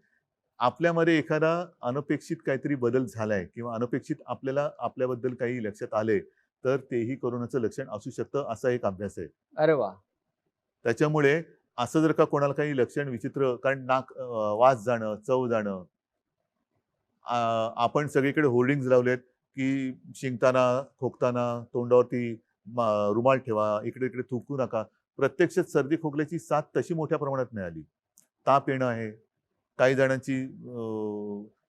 आपल्यामध्ये एखादा अनपेक्षित काहीतरी बदल झालाय किंवा अनपेक्षित आपल्याला आपल्याबद्दल काही लक्षात आले तर तेही कोरोनाचं लक्षण असू शकतं, असा एक अभ्यास आहे. अरे वा. त्याच्यामुळे असं जर का कोणाला काही लक्षण विचित्र, कारण वास जाणं, चव जाणं, आपण सगळीकडे होर्डिंग्ज लावलेत की शिंकताना, खोकताना तोंडावरती रुमाल ठेवा, इकडे इकडे थुंकू नका. प्रत्यक्षात सर्दी खोकल्याची साथ तशी मोठ्या प्रमाणात नाही आली. ताप येणं आहे, काही जणांची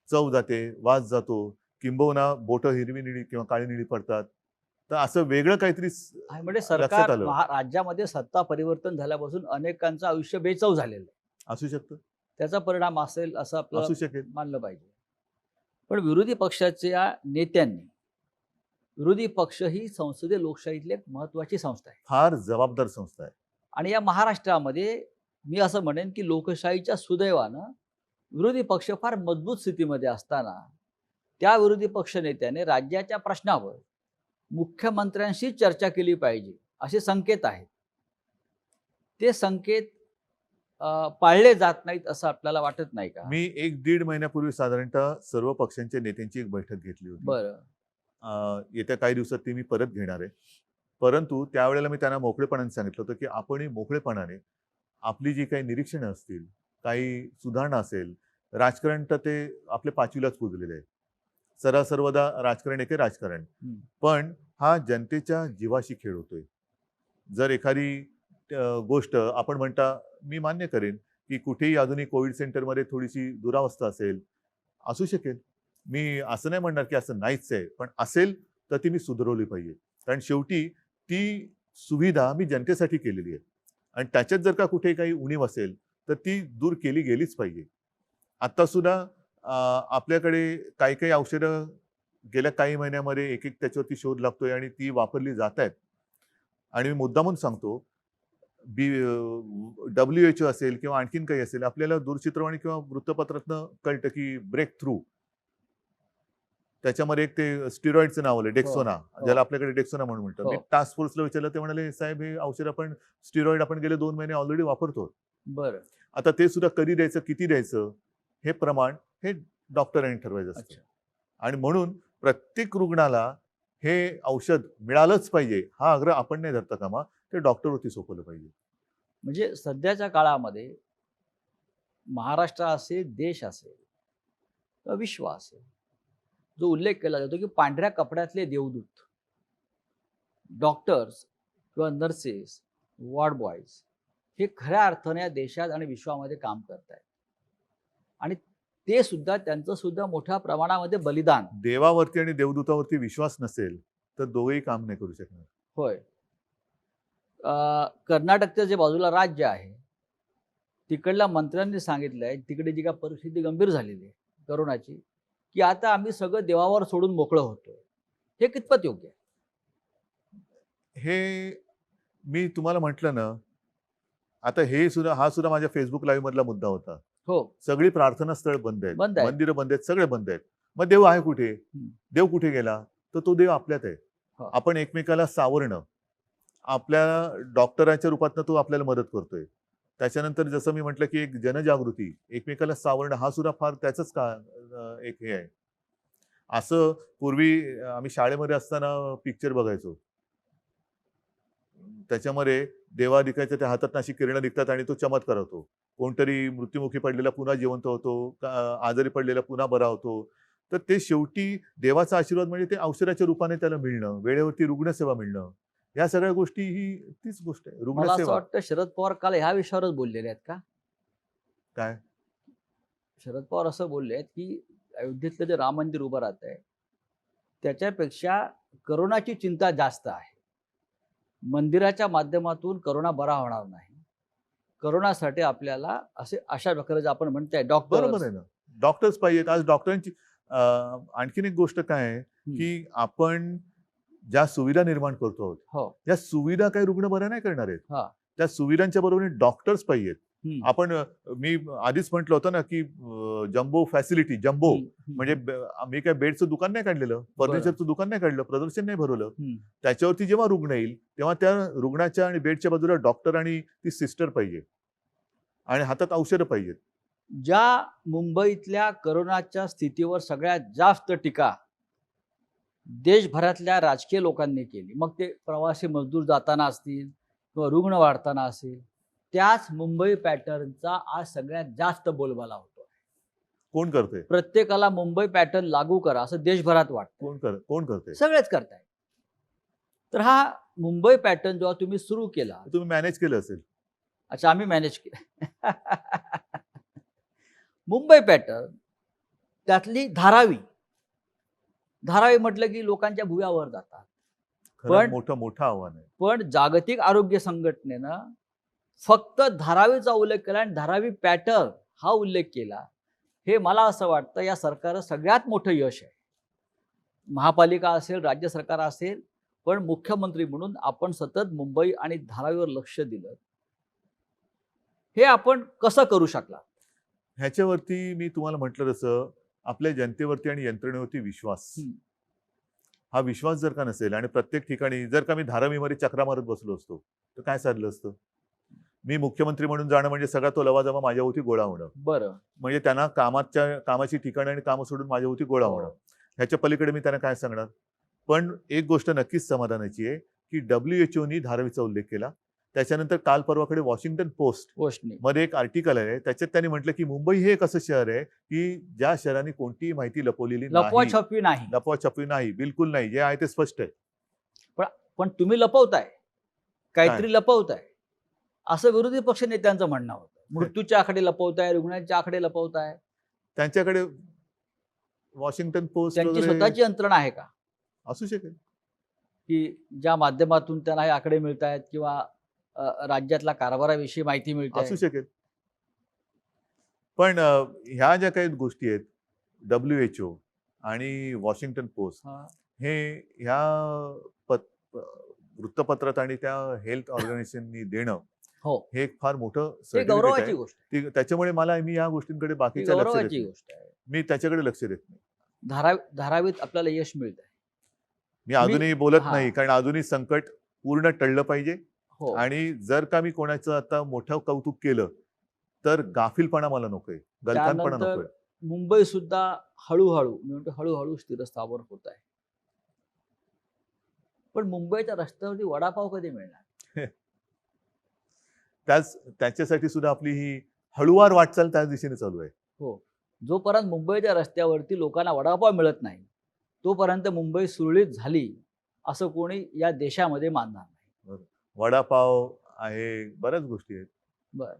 चव जाते, वास जातो, किंबहुना बोटं हिरवी निळी किंवा काळी निळी पडतात. तर असं वेगळं काहीतरी म्हणजे लक्षात सरकार आलं. राज्यामध्ये सत्ता परिवर्तन झाल्यापासून अनेकांचं आयुष्य बेचव झालेलं आहे. असू शकतं, त्याचा परिणाम असेल असं असू आपलं शकेल. मानलं पाहिजे. पण विरोधी पक्षाच्या नेत्यांनी, विरोधी पक्ष ही संसदीय लोकशाहीतली एक महत्वाची संस्था आहे फार जबाबदार संस्था आहे. आणि या महाराष्ट्रामध्ये मी असं म्हणेन की लोकशाहीच्या सुदैवानं विरोधी पक्ष फार मजबूत स्थितीमध्ये असताना त्या विरोधी पक्ष नेत्याने राज्याच्या प्रश्नावर मुख्यमंत्र्यांशी चर्चा केली पाहिजे असे संकेत आहेत. ते संकेत पाळले जात नाहीत असं आपल्याला वाटत नाही का? मी 1-1.5 महिन्यापूर्वी साधारणतः सर्व पक्षांच्या नेत्यांची एक बैठक घेतली होती. बरं. येत्या काही दिवसात ती मी परत घेणार आहे. परंतु त्यावेळेला मी त्यांना मोकळेपणाने सांगितलं होतं की आपणही मोकळेपणाने आपली जी काही निरीक्षणं असतील, काही सुधारणा असेल, राजकारण तर ते आपल्या 5वीलाच पुजलेलं आहे. सर्वदा राजकारण एके राजकारण. पण हा जनतेच्या जीवाशी खेळ होतोय. जर एखादी गोष्ट आपण म्हणता, मी मान्य करेन की कुठेही अजूनही कोविड सेंटरमध्ये थोडीशी दुरावस्था असेल, असू शकेल. मी असं नाही म्हणणार की असं नाहीच आहे, पण असेल तर ती मी सुधारवली पाहिजे. कारण शेवटी ती सुविधा मी जनतेसाठी केलेली आहे आणि त्याच्यात जर का कुठे काही उणीव असेल तर ती दूर केली गेलीच पाहिजे. आता सुद्धा आपल्याकडे काही काही औषधं गेल्या काही महिन्यामध्ये एक त्याच्यावरती शोध लागतोय आणि ती वापरली जात आहेत. आणि मी मुद्दामून सांगतो, WHO असेल किंवा आणखीन काही असेल, आपल्याला दूरचित्रवाणी किंवा वृत्तपत्रातनं कळतं की ब्रेक थ्रू. त्याच्यामध्ये एक ते स्टिरॉइडचं नाव आलं, डेक्सोना, ज्याला आपल्याकडे डेक्सोना म्हणून म्हणतो. मी टास्क फोर्सला विचारलं, ते म्हणाले साहेब हे औषध आपण स्टिरॉइड आपण गेले 2 महिने ऑलरेडी वापरतो. बरं. आता ते सुद्धा कधी द्यायचं, किती द्यायचं, हे प्रमाण हे डॉक्टरांनी ठरवायचं असतं. आणि म्हणून प्रत्येक रुग्णाला हे औषध मिळालंच पाहिजे हा आग्रह आपण नाही धरता कामा. ते डॉक्टरवरती सोपवलं पाहिजे. म्हणजे सध्याच्या काळामध्ये महाराष्ट्र असेल, देश असेल किंवा विश्व असेल, जो उल्लेख केला जातो की पांढऱ्या कपड्यातले देवदूत डॉक्टर्स किंवा नर्सेस, वॉर्ड बॉयज हे खऱ्या अर्थाने या देशात आणि विश्वामध्ये काम करत आहेत आणि ते सुद्धा त्यांचं सुद्धा मोठ्या प्रमाणामध्ये बलिदान. देवावरती आणि देवदूतावरती विश्वास नसेल तर दोघेही काम नाही करू शकणार. होय. कर्नाटकचं जे बाजूला राज्य आहे तिकडल्या मंत्र्यांनी सांगितलं आहे, तिकडे जी काय परिस्थिती गंभीर झालेली आहे करोनाची, की आता आम्ही सगळं देवावर सोडून मोकळं होतोय. हे कितपत योग्य आहे? हे मी तुम्हाला म्हटलं ना, आता हा सुद्धा माझ्या फेसबुक लाईव्ह मधला मुद्दा होता. हो, सगळी प्रार्थना स्थळ बंद आहेत, बंद आहेत. मंदिरं बंद आहेत, सगळे बंद आहेत. मग देव आहे कुठे? देव कुठे गेला? तर तो देव आपल्यात आहे. हो. आपण एकमेकाला सावरणं, आपल्या डॉक्टरांच्या रूपातनं तो आपल्याला मदत करतोय. त्याच्यानंतर जसं मी म्हटलं की एक जनजागृती, एकमेकाला सावरणं हा सुद्धा फार त्याचंच एक हे आहे. असं पूर्वी आम्ही शाळेमध्ये असताना पिक्चर बघायचो. त्याच्यामध्ये देवा दिखायच्या त्या हातात अशी किरणं निघतात आणि तो चमत्कार होतो. कोणतरी मृत्युमुखी पडलेला पुन्हा जिवंत होतो, आजारी पडलेला पुन्हा बरा होतो. तर ते शेवटी देवाचा आशीर्वाद म्हणजे ते औषधाच्या रूपाने त्याला मिळणं, वेळेवरती रुग्णसेवा मिळणं, या सगळ्या गोष्टी ही तीच गोष्ट आहे. मला असं रुग्णसेवा. वाटतं शरद पवार काल ह्या विषयावरच बोललेले आहेत का? काय? शरद पवार असं बोलले आहेत की अयोध्येतलं जे राम मंदिर उभं राहत आहे त्याच्यापेक्षा करोनाची चिंता जास्त आहे. मंदिराच्या माध्यमातून करोना बरा होणार नाही. करोनासाठी आपल्याला अशा प्रकारे आपण म्हणताय बरोबर डॉक्टर. आहे ना. डॉक्टर्स पाहिजेत. आज डॉक्टरांची आणखीन एक गोष्ट काय आहे की आपण ज्या सुविधा निर्माण करतो आहोत, हो, या सुविधा काही रुग्ण बऱ्या नाही करणार आहेत. हा, त्या सुविधांच्या बरोबरीने डॉक्टर्स पाहिजेत. आपण मी आधीच म्हटलं होतं ना की जम्बो फॅसिलिटी, जम्बो म्हणजे मी काय बेडचं दुकान नाही काढलेलं, फर्निचरचं दुकान नाही काढलं, प्रदर्शन नाही भरवलं. त्याच्यावरती जेव्हा रुग्ण येईल तेव्हा त्या रुग्णाच्या आणि बेडच्या बाजूला डॉक्टर आणि ती सिस्टर पाहिजे आणि हातात औषधं पाहिजेत. ज्या मुंबईतल्या करोनाच्या स्थितीवर सगळ्यात जास्त टीका देशभरातल्या राजकीय लोकांनी केली, मग ते प्रवासी मजदूर जाताना असतील किंवा रुग्ण वाढताना असेल, त्याच मुंबई पॅटर्नचा आज सगळ्यात जास्त बोलबाला होतो. कोण करते? प्रत्येकाला मुंबई पॅटर्न लागू करा असं देशभरात वाटतं. कोण करते? सगळेच करताय. तर हा मुंबई पॅटर्न जेव्हा तुम्ही सुरू केला, तुम्ही मॅनेज केलं असेल. अच्छा, आम्ही मॅनेज केलं. मुंबई पॅटर्न त्यातली धारावी म्हटलं की लोकांच्या भुव्यावर जातात. खरं मोठं आव्हान आहे. पण जागतिक आरोग्य संघटनेनं फक्त धारावीचा उल्लेख केला आणि धारावी पॅटर्न हा उल्लेख केला. हे मला असं वाटतं या सरकारचं सगळ्यात मोठं यश आहे. महापालिका असेल, राज्य सरकार असेल, पण मुख्यमंत्री म्हणून आपण सतत मुंबई आणि धारावीवर लक्ष दिलं. हे आपण कसं करू शकला? ह्याच्यावरती मी तुम्हाला म्हटलं तसं आपल्या जनतेवरती आणि यंत्रणेवरती विश्वास. हा विश्वास जर का नसेल आणि प्रत्येक ठिकाणी जर का मी धारावीमध्ये चक्रा मारत बसलो असतो तर काय साधलं असतं? मी मुख्यमंत्री म्हणून जाणं म्हणजे सगळा तो लवाजमा माझ्यावरती गोळा होणं. बरं, म्हणजे त्यांना कामाची ठिकाणं आणि कामं सोडून माझ्यावरती गोळा होणं. ह्याच्या पलीकडे मी त्यांना काय सांगणार? पण एक गोष्ट नक्कीच समाधानाची आहे की WHO धारावीचा उल्लेख केला. त्याच्यानंतर काल परवाकडे वॉशिंग्टन पोस्ट मध्ये एक आर्टिकल आहे, त्याच्यात त्यांनी म्हटलं की मुंबई हे एक असं शहर आहे की ज्या शहराने कोणतीही माहिती लपवलेली नाही, लपवाछपवी नाही, बिलकुल नाही. जे आहे ते स्पष्ट आहे. पण तुम्ही लपवताय, काहीतरी लपवताय असं विरोधी पक्ष नेत्यांचं म्हणणं होतं. मृत्यूच्या आकडे लपवताय, रुग्णांच्या आकडे लपवताय. त्यांच्याकडे वॉशिंग्टन पोस्ट त्यांची स्वतःची यंत्रणा आहे का? असू शकेल की ज्या माध्यमातून त्यांना हे आकडे मिळत आहेत किंवा राज्यातल्या कारभाराविषयी माहिती मिळते. असू शकेल. पण ह्या ज्या काही गोष्टी आहेत, WHO आणि वॉशिंग्टन पोस्ट हे ह्या वृत्तपत्रात आणि त्या हेल्थ ऑर्गनायझेशननी देणं हे एक फार मोठं गौरवाची गोष्ट आहे. त्याच्यामुळे मी या गोष्टींकडे बाकीच्या मी त्याच्याकडे लक्ष देत नाही. धारावीत आपल्याला यश मिळत आहे. मी अजूनही बोलत नाही, कारण अजूनही संकट पूर्ण टळलं पाहिजे. आणि जर का मी कोणाचं आता मोठं कौतुक केलं तर गाफीलपणा मला नकोय, गलथानपणा नकोय. मुंबई सुद्धा हळूहळू स्थिरस्थावर होत आहे. पण मुंबईच्या रस्त्यावरती वडापाव कधी मिळणार? त्याच्यासाठी सुद्धा आपली ही हळूवार वाटचाल त्याच दिशेने चालू आहे. हो. जोपर्यंत मुंबईच्या रस्त्यावरती लोकांना वडापाव मिळत नाही, तोपर्यंत मुंबई सुरळीत झाली असं कोणी या देशामध्ये मानणार नाही. वडापाव आहे, बऱ्याच गोष्टी आहेत. बरं.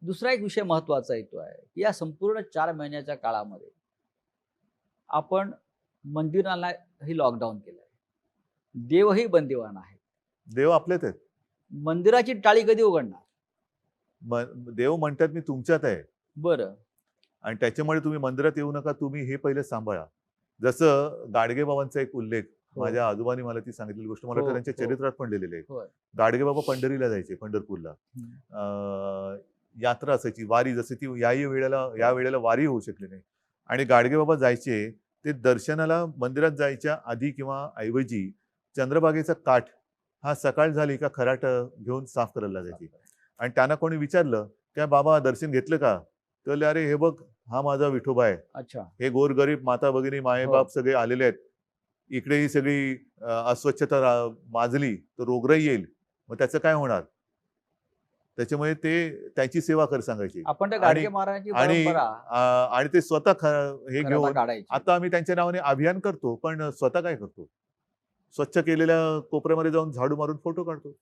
दुसरा एक विषय महत्त्वाचा येतो आहे, की या संपूर्ण 4 महिन्याच्या काळामध्ये आपण मंदिरांनाही लॉकडाऊन केलं आहे. देवही बंदिवान आहेत. देव आपलेच आहेत. मंदिराची टाळी कधी उघडणार? देव म्हणतात मी तुमच्यात आहे बरं. आणि त्याच्यामुळे तुम्ही मंदिरात येऊ नका, तुम्ही हे पहिले सांभाळा. जसं गाडगेबाबांचा एक उल्लेख, हो. माझ्या आजोबांनी मला ती सांगितलेली गोष्ट, मला हो, तर त्यांच्या हो. चरित्रात पण लिहिलेलं आहे. होय. गाडगेबाबा पंढरीला जायचे, पंढरपूरला. यात्रा असायची, वारी, जसं ती या वेळेला वारी होऊ शकली नाही आणि गाडगेबाबा जायचे ते दर्शनाला मंदिरात जायच्या आधी किंवा ऐवजी चंद्रभागेचा काठ हा सकाळ झाली का खराट घेऊन साफ करायला लागायची. आणि त्यांना कोणी विचारलं, काय बाबा दर्शन घेतलं का? तर म्हणले, अरे हे बघ, हा माझा विठोबा आहे. अच्छा. हे गोरगरीब माता भगिनी मायेबाप सगळे आलेले आहेत. इकडे ही सगळी अस्वच्छता माजली तर रोगराई येईल, मग त्याचं काय होणार? त्याच्यामुळे ते त्याची सेवा कर सांगायची. आपण त्या गाडगे महाराजांची परंपरा आणि ते स्वतः हे खरं घेऊन काढायची. आता आम्ही त्यांच्या नावाने अभियान करतो, पण स्वतः काय करतो? स्वच्छ केलेल्या कोपऱ्यामध्ये जाऊन झाडू मारून फोटो काढतो.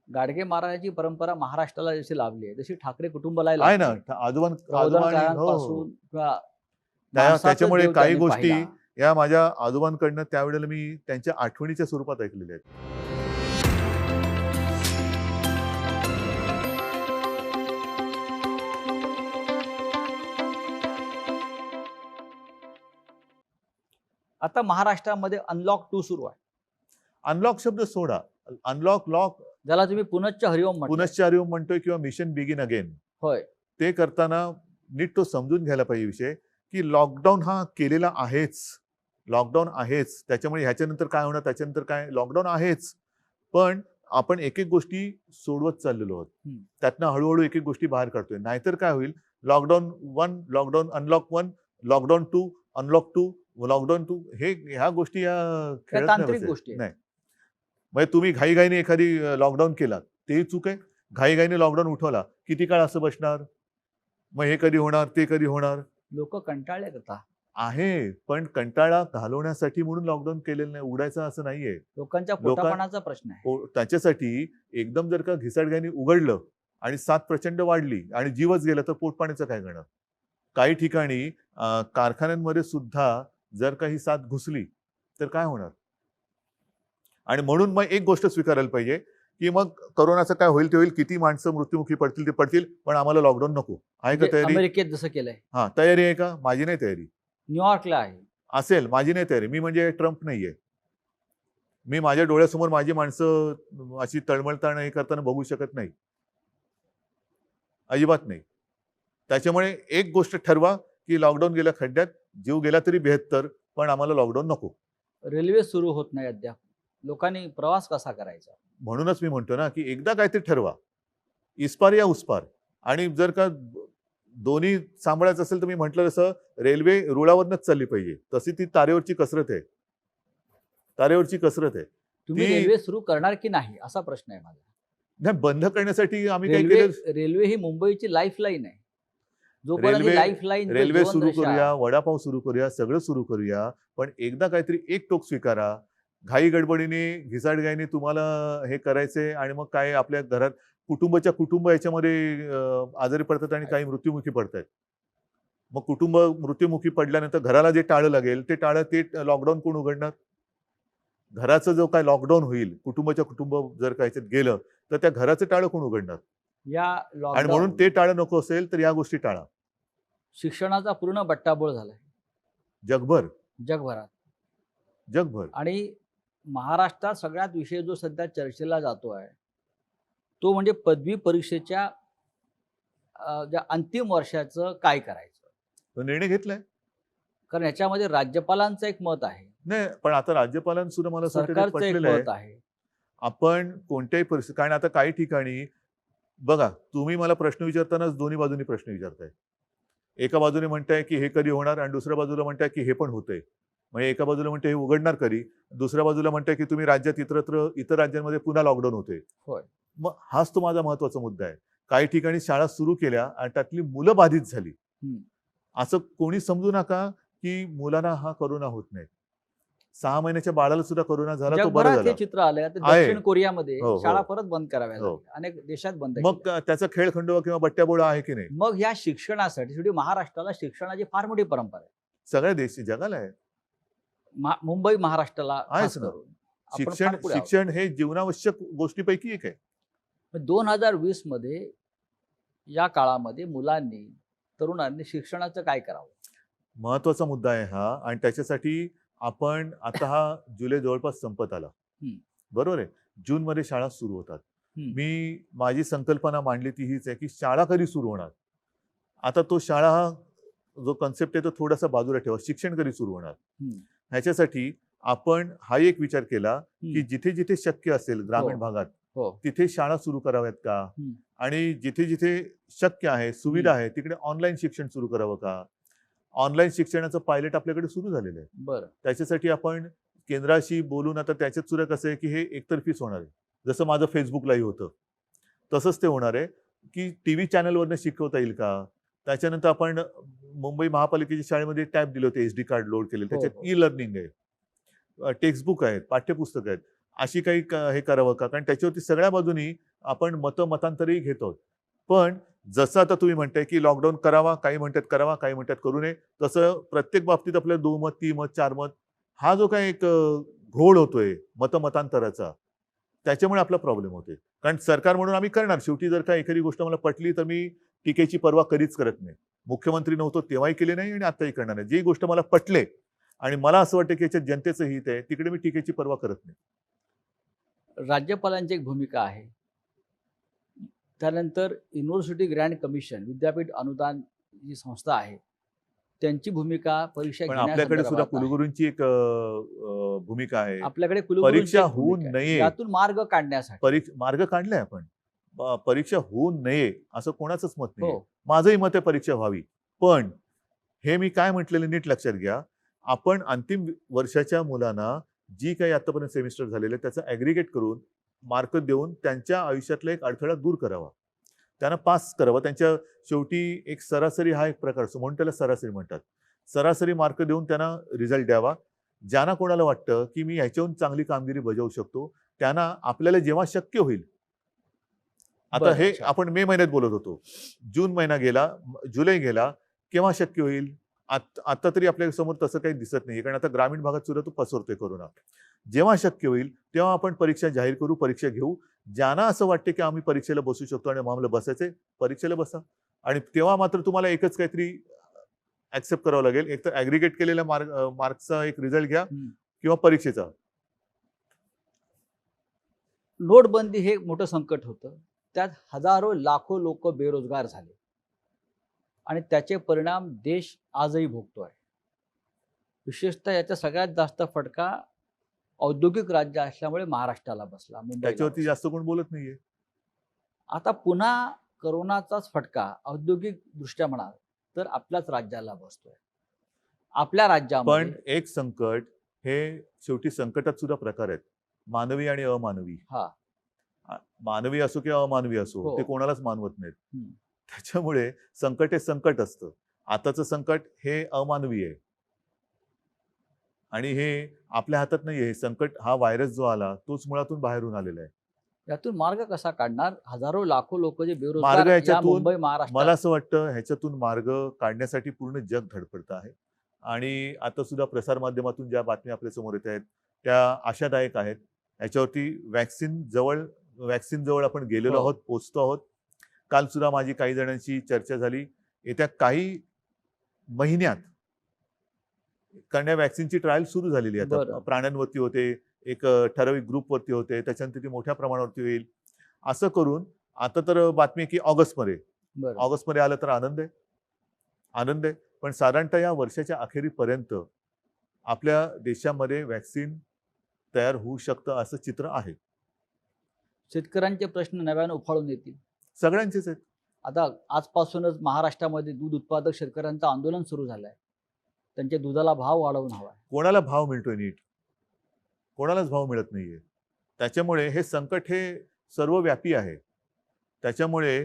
गाडगे महाराजांची परंपरा महाराष्ट्राला जशी लाभली आहे, तशी ठाकरे कुटुंबाला आहे ना, आजोबांनी प्रबोधनकारांपासून किंवा त्याच्यामुळे माणसाचा काही देव गोष्टी त्यांनी पाहिला. या माझ्या आजोबांकडनं त्यावेळेला मी त्यांच्या आठवणीच्या स्वरूपात ऐकलेल्या आहेत. आता महाराष्ट्रामध्ये अनलॉक 2 सुरू आहे. अनलॉक शब्द सोडा, अनलॉक लॉक ज्याला तुम्ही पुनश्च हरिओम म्हणता. पुनश्चार्य म्हणतोय किंवा मिशन बिगिन अगेन, होय. ते करताना नीट तो समजून घ्यायला पाहिजे विषय, की लॉकडाऊन हा केलेला आहेच. लॉकडाऊन आहेच, त्याच्यामुळे ह्याच्यानंतर काय होणार, त्याच्यानंतर काय, लॉकडाऊन आहेच. पण आपण एक एक गोष्टी सोडवत चाललेलो आहोत. त्यातनं हळूहळू एक एक गोष्टी बाहेर काढतोय. नाहीतर काय होईल, lockdown 1, lockdown unlock 1, lockdown 2, unlock 2, lockdown 2, ह्या गोष्टी या खेळत तांत्रिक गोष्टी आहेत. नाही. म्हणजे तुम्ही घाईघाईने एखादी लॉकडाऊन केला, तेही चूक आहे. घाईघाईने लॉकडाऊन उठवला, किती काळ असं बसणार? मग हे कधी होणार, ते कधी होणार? लोक कंटाळलेत आता. आहे, पण कंटाळा घालवण्यासाठी म्हणून लॉकडाऊन केलेलं नाही, उघडायचं असं नाहीये. लोकांच्या पोटापाण्याचा प्रश्न आहे. त्याच्यासाठी एकदम जर का घिसाडघाईने उघडलं आणि साथ प्रचंड वाढली आणि जीवच गेला तर पोटपाण्याचं काय करणार? काही ठिकाणी कारखान्यांमध्ये सुद्धा जर का ही साथ घुसली तर काय होणार? आणि म्हणून मग एक गोष्ट स्वीकारायला पाहिजे, की मग कोरोनाचं काय होईल ते होईल, किती माणसं मृत्युमुखी पडतील ते पडतील, पण आम्हाला लॉकडाऊन नको. आहे का म्हणजे तयारी? अमेरिकेत जसं केलंय, हा, तयारी आहे का? माझी नाही तयारी. न्यूयॉर्कला आहे. असेल, माझी नाही तयारी. मी म्हणजे ट्रम्प नाहीये. मी माझ्या डोळ्यासमोर माझी माणसं अशी तळमळताना हे करताना बघू शकत नाही, अजिबात नाही. त्याच्यामुळे एक गोष्ट ठरवा, की लॉकडाऊन गेल्या खड्ड्यात, जीव गेला तरी 72, पण आम्हाला लॉकडाऊन नको. रेल्वे सुरू होत नाही अद्याप. लोकांनी प्रवास कसा करायचा? म्हणूनच मी म्हणतो ना, की एकदा काहीतरी ठरवा, इस्पार या उसपार. आणि जर का दोन्ही सांभाळायचं असेल तर मी म्हटलं तसं रेल्वे रुळावरनच चालली पाहिजे. तशी ती तारेवरची कसरत आहे. तारेवरची कसरत आहे. तुम्ही ती- रेल्वे सुरू करणार की नाही असा प्रश्न आहे माझा. नाही, बंद करण्यासाठी आम्ही काय रेल्वे केलं? रेल्वे ही मुंबईची लाईफलाईन आहे. जोपर्यंत रेल्वे- लाईफलाईन रेल्वे सुरू करूया, वडापाव सुरू करूया, सगळं सुरू करूया, पण एकदा काहीतरी एक टोक स्वीकारा. घाई गडबडीने घिसाडघाईने तुम्हाला हे करायचंय आणि मग काय आपल्या घरात कुटुंब याच्यामध्ये आजारी पडतात आणि काही मृत्युमुखी पडतात. मग कुटुंब मृत्युमुखी पडल्यानंतर घराला जे टाळं लागेल ते लॉकडाऊन कोण उघडणार? घराचं जो काय लॉकडाऊन होईल, कुटुंब जर काय गेलं तर त्या घराचं टाळं कोण उघडणार? या आणि म्हणून लॉकडाऊन ते टाळं नको असेल तर या गोष्टी टाळा. शिक्षणाचा पूर्ण बट्टाबोळ झालाय जगभर जगभरात. आणि महाराष्ट्रात सगळ्यात विषय जो सध्या चर्चेला जातो आहे तो म्हणजे पदवी परीक्षेच्या ज्या अंतिम वर्षाचं काय करायचं. तो निर्णय घेतलाय. कारण याच्यामध्ये राज्यपालांचं एक मत आहे, नाही, पण आता राज्यपालांसुद्धा मला असं वाटतं ते सरकारचं एक पटलेलं मत आहे. आहे. आपण कोणत्याही परिस्थिती, कारण आता काही ठिकाणी बघा, तुम्ही मला प्रश्न विचारतानाच दोन्ही बाजूनी प्रश्न विचारताय. एका बाजूने म्हणताय की हे कधी होणार आणि दुसऱ्या बाजूला म्हणताय की हे पण होतंय. म्हणजे एका बाजूला म्हणते हे उघडणार कधी, दुसऱ्या बाजूला म्हणते की तुम्ही राज्यात इतर राज्यांमध्ये पुन्हा लॉकडाऊन होते. होय. मग हाच तो माझा महत्वाचा मुद्दा आहे. काही ठिकाणी शाळा सुरू केल्या आणि त्यातली मुलं बाधित झाली. असं कोणी समजू नका की मुलांना हा करोना होत नाही. 6 महिन्याच्या बाळाला सुद्धा करोना झाला, तो बरं जगभरात झाला. हे चित्र आलंय. आता आहे. दक्षिण कोरियामध्ये हो, हो. शाळा परत बंद कराव्या हो. लागल्या. अनेक देशात बंद मग केल्या. त्याचा खेळखंडोबा किंवा बट्ट्याबोळा आहे की नाही? मग या शिक्षणासाठी शेवटी महाराष्ट्राला शिक्षणाची फार मोठी परंपरा आहे. सगळ्या देश जगाला आहे. मुंबई महाराष्ट्राला आहेच खास ना. करून आपण फार पुढे आहोत. शिक्षण हे जीवनावश्यक गोष्टीपैकी एक आहे. 2020 मध्ये या काळामध्ये मुलांनी, तरुणांनी शिक्षणाचं काय करावं? महत्वाचा मुद्दा आहे हा आणि त्याच्यासाठी आपण आता हा जुलै जवळपास संपत आला. बरोबर आहे. जूनमध्ये शाळा सुरू होतात. मी माझी संकल्पना मांडली ती हीच आहे की शाळा कधी सुरू होणार. आता तो शाळा हा जो कन्सेप्ट आहे तो थोडासा बाजूला ठेवा. शिक्षण कधी सुरू होणार. ह्याच्यासाठी आपण हा एक विचार केला की जिथे जिथे शक्य असेल ग्रामीण भागात तिथे शाळा सुरू कराव्यात का, आणि जिथे जिथे शक्य आहे, सुविधा आहे, तिकडे ऑनलाईन शिक्षण सुरू करावं का. ऑनलाईन शिक्षणाचं पायलट आपल्याकडे सुरू झालेलं आहे. बरं. त्याच्यासाठी आपण केंद्राशी बोलून आता त्याच्यात सुद्धा कसं आहे की हे एकतर्फीच होणार आहे. जसं माझं फेसबुक लाईव्ह होतं तसंच ते होणार आहे की टीव्ही चॅनलवरनं शिकवता येईल का. त्याच्यानंतर आपण मुंबई महापालिकेच्या शाळेमध्ये टॅब दिले होते, SD कार्ड लोड केले, त्याच्यात ई लर्निंग आहे, टेक्स्टबुक आहेत, पाठ्यपुस्तक आहेत. अशी काही हे करावं का, कारण त्याच्यावरती सगळ्या बाजूनी आपण मतांतरही घेत आहोत. पण जसं आता तुम्ही म्हणताय की लॉकडाऊन करावा, काही म्हणतात करावा, काही म्हणतात करू नये, तसं प्रत्येक बाबतीत आपलं 2 मत, 3 मत, 4 मत हा जो काही एक घोळ होतोय मतांतराचा, त्याच्यामुळे आपला प्रॉब्लेम होतोय. कारण सरकार म्हणून आम्ही करणार. शेवटी जर का एखादी गोष्ट मला पटली तर मी टीकेची पर्वा कधीच करत नाही. मुख्यमंत्री नव्हतो तेव्हाही केले नाही आणि आताही करणार नाही. जी गोष्ट मला पटले आणि मला असं वाटतं की याच्यात जनतेचं हित आहे तिकडे मी टीकेची पर्वा करत नाही. राज्यपालांची एक भूमिका आहे. त्यानंतर युनिव्हर्सिटी ग्रँट कमिशन, विद्यापीठ अनुदान जी संस्था आहे, त्यांची भूमिका परीक्षा पण आपल्याकडे सुद्धा घेण्यासंदर्भात आहे. कुलगुरूंची एक भूमिका आहे. आपल्याकडे परीक्षा एक होऊ भूमिका आहे. नये. यातून मार्ग काढण्यासाठी. मार्ग काढलाय आपण. परीक्षा होऊ नये असं कोणाचंच मत नाही. हो. माझंही मत आहे परीक्षा व्हावी. पण हे मी काय म्हटलेलं नीट लक्षात घ्या. आपण अंतिम वर्षाच्या मुलांना जी काही आतापर्यंत सेमिस्टर झालेले त्याचं ॲग्रिगेट करून मार्क देऊन त्यांच्या आयुष्यातला एक अडथळा दूर करावा, त्यांना पास करावं. त्यांच्या शेवटी एक सरासरी हा एक प्रकार असतो म्हणून त्याला सरासरी म्हणतात. सरासरी मार्क देऊन त्यांना रिझल्ट द्यावा. ज्यांना कोणाला वाटतं की मी ह्याच्याहून चांगली कामगिरी बजावू शकतो त्यांना आपल्याला जेव्हा शक्य होईल. आता हे आपण मे महिन्यात बोलत होतो, जून महिना गेला, जुलै गेला, केव्हा शक्य होईल. आता तरी आपल्या समोर तसं काही दिसत नाही, कारण आता ग्रामीण भागात सुद्धा तो पसरतोय कोरोना. जेव्हा शक्य होईल तेव्हा आपण परीक्षा जाहीर करू, परीक्षा घेऊ. ज्यांना असं वाटते की आम्ही परीक्षेला बसू शकतो आणि आम्हाला बसायचंय, परीक्षेला बसा. आणि तेव्हा मात्र तुम्हाला एकच काहीतरी ऍक्सेप्ट करावं लागेल. एक तर ऍग्रिगेट केलेल्या मार्क्सचा एक रिझल्ट घ्या किंवा परीक्षेचा. नोटबंदी हे मोठं संकट होतं. त्यात हजारो लाखो लोक बेरोजगार झाले आणि त्याचे परिणाम देश आजही भोगतोय. विशेषतः याचा सगळ्यात जास्त फटका औद्योगिक राज्य असल्यामुळे महाराष्ट्राला बसला, मुंबईला त्याच्यावरती बसला. जास्त कोण बोलत नाहीये. आता पुन्हा करोनाचाच फटका औद्योगिक दृष्ट्या म्हणाल तर आपल्याच राज्याला बसतोय. आपल्या राज्यामध्ये पण एक संकट हे शेवटी संकटात सुद्धा प्रकार आहेत, मानवी आणि अमानवी. मानवी असो किंवा अमानवी असो, ते कोणालाच मानवत नाहीत. त्याच्यामुळे संकट हे संकट असतं. आताचं संकट हे अमानवी आहे आणि हे आपल्या हातात नाहीये. हे संकट, हा व्हायरस जो आला तोच मुळातून बाहेरून आलेला आहे. यातून मार्ग कसा काढणार? हजारो लाखो लोक जे मार्ग बेरोजगार या याच्यातून मुंबई महाराष्ट्र, मला असं वाटतं ह्याच्यातून मार्ग काढण्यासाठी पूर्ण जग धडपडत आहे. आणि आता सुद्धा प्रसारमाध्यमातून ज्या बातम्या आपल्या समोर येत आहेत त्या आशादायक आहेत. याच्यावरती वॅक्सिन जवळ आपण गेलेलो आहोत, पोहोचतो आहोत. काल सुद्धा माझी काही जणांशी चर्चा झाली. येत्या काही महिन्यात कारण या वॅक्सिनची ट्रायल सुरू झालेली आहे. आता प्राण्यांवरती होते, एक ठराविक ग्रुपवरती होते, त्याच्यानंतर ती मोठ्या प्रमाणावरती होईल. असं करून आता तर बातमी आहे की ऑगस्टमध्ये आलं तर आनंद आहे. पण साधारणतः या वर्षाच्या अखेरीपर्यंत आपल्या देशामध्ये वॅक्सिन तयार होऊ शकतं असं चित्र आहे. शेतकऱ्यांचे प्रश्न नव्याने उफाळून येतील. सगळ्यांचेच आहेत. आता आजपासूनच महाराष्ट्रामध्ये दूध उत्पादक शेतकऱ्यांचं आंदोलन सुरू झालंय. त्यांच्या दुधाला भाव वाढवून हवा आहे. कोणाला भाव मिळतोय नीट? कोणालाच भाव मिळत नाहीये. त्याच्यामुळे हे संकट हे सर्वव्यापी आहे. त्याच्यामुळे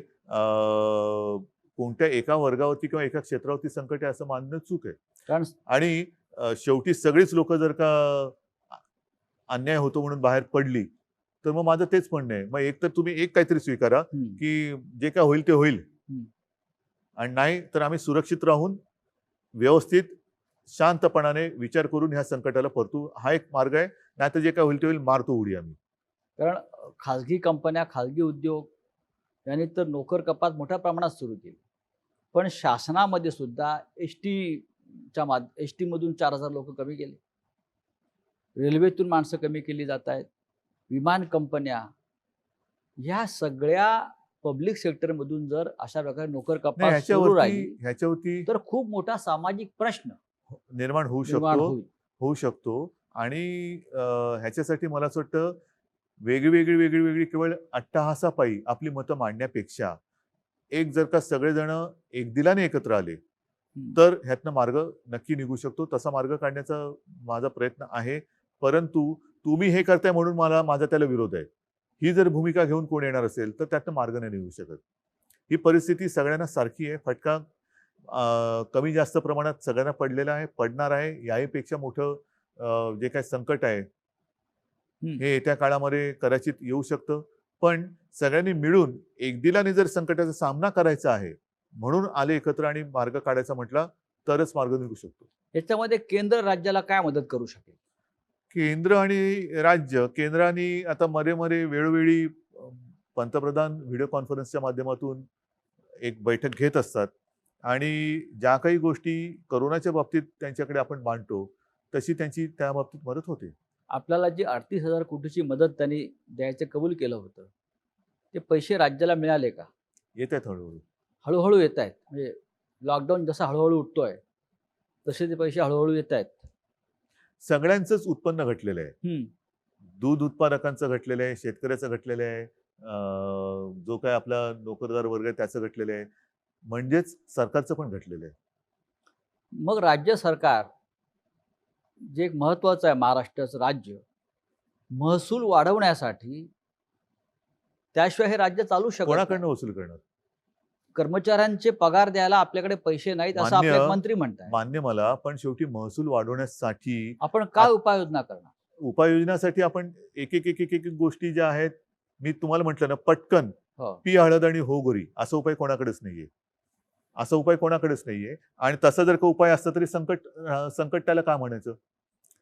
कोणत्या एका वर्गावरती किंवा एका क्षेत्रावरती संकट आहे असं मानणं चूक आहे. कारण आणि शेवटी सगळीच लोक जर का अन्याय होतो म्हणून बाहेर पडली तर मग माझं तेच म्हणणं आहे, मग एक तर तुम्ही एक काहीतरी स्वीकारा की जे काय होईल ते होईल, आणि नाही तर आम्ही सुरक्षित राहून व्यवस्थित शांतपणाने विचार करून ह्या संकटाला परतू, हा एक मार्ग आहे. नाही तर जे काय होईल ते होईल, मारतो उडी आम्ही. कारण खाजगी कंपन्या, खाजगी उद्योग यांनी तर नोकर कपात मोठ्या प्रमाणात सुरू केली. पण शासनामध्ये सुद्धा एस टीमधून 4,000 लोक कमी केले. रेल्वेतून माणसं कमी केली जात आहेत. विमान कंपन्या, ह्या सगळ्या पब्लिक सेक्टरमधून जर अशा प्रकारे नोकर कपात सुरू राहिली ह्याच्यावरती तर खूप मोठा सामाजिक प्रश्न निर्माण होऊ शकतो. आणि ह्याच्यासाठी मला असं वाटतं वेगळी केवळ अट्टहासापायी आपली मतं मांडण्यापेक्षा एक जर का सगळेजण एकदिलाने एकत्र आले तर ह्यातनं मार्ग नक्की निघू शकतो. तसा मार्ग काढण्याचा माझा प्रयत्न आहे. परंतु तुम्ही हे करताय म्हणून माझा त्याला विरोध आहे, ही जर भूमिका घेऊन कोण येणार असेल तर त्यातनं मार्ग नाही निघू शकत. ही परिस्थिती सगळ्यांना सारखी आहे. फटका कमी जास्त प्रमाणात सगळ्यांना पडलेला आहे, पडणार आहे. याहीपेक्षा मोठं जे काही संकट आहे हे येत्या काळामध्ये कदाचित येऊ शकतं. पण सगळ्यांनी मिळून एकदिलाने जर संकटाचा सामना करायचा आहे म्हणून आले एकत्र आणि मार्ग काढायचा म्हटला तरच मार्ग निघू शकतो. याच्यामध्ये केंद्र राज्याला काय मदत करू शकेल? केंद्र आणि राज्य, केंद्राने आता मध्ये वेळोवेळी पंतप्रधान व्हिडिओ कॉन्फरन्सच्या माध्यमातून एक बैठक घेत असतात आणि ज्या काही गोष्टी कोरोनाच्या बाबतीत त्यांच्याकडे आपण मांडतो तशी त्यांची त्या बाबतीत मदत होते. आपल्याला जी 38,000 कोटीची मदत त्यांनी द्यायचं कबूल केलं होतं, ते पैसे राज्याला मिळाले का? येत आहेत हळूहळू. हळूहळू येत आहेत. म्हणजे लॉकडाऊन जसा हळूहळू उठतोय तसे ते पैसे हळूहळू येत आहेत. सगळ्यांचंच उत्पन्न घटलेलं आहे. दूध उत्पादकांचं घटलेलं आहे, शेतकऱ्याचं घटलेलं आहे, जो काय आपला नोकरदार वर्ग आहे त्याचं घटलेलं आहे, म्हणजेच सरकारचं पण घटलेलं आहे. मग राज्य सरकार जे एक महत्वाचं आहे, महाराष्ट्राचं राज्य महसूल वाढवण्यासाठी, त्याशिवाय हे राज्य चालू शकत कोणाकडनं नाही. वसूल करणार? कर्मचाऱ्यांचे पगार द्यायला आपल्याकडे पैसे नाहीत असं आपले मंत्री म्हणतात. मान्य मला, पण शेवटी महसूल वाढवण्यासाठी आपण काय उपाययोजना करणार? उपाययोजनासाठी आपण एक गोष्टी ज्या आहेत, मी तुम्हाला म्हटलं ना, पटकन पी हळद आणि हो गोरी असा उपाय कोणाकडेच नाहीये. आणि तसा जर का उपाय असता तरी संकट त्याला काय म्हणायचं?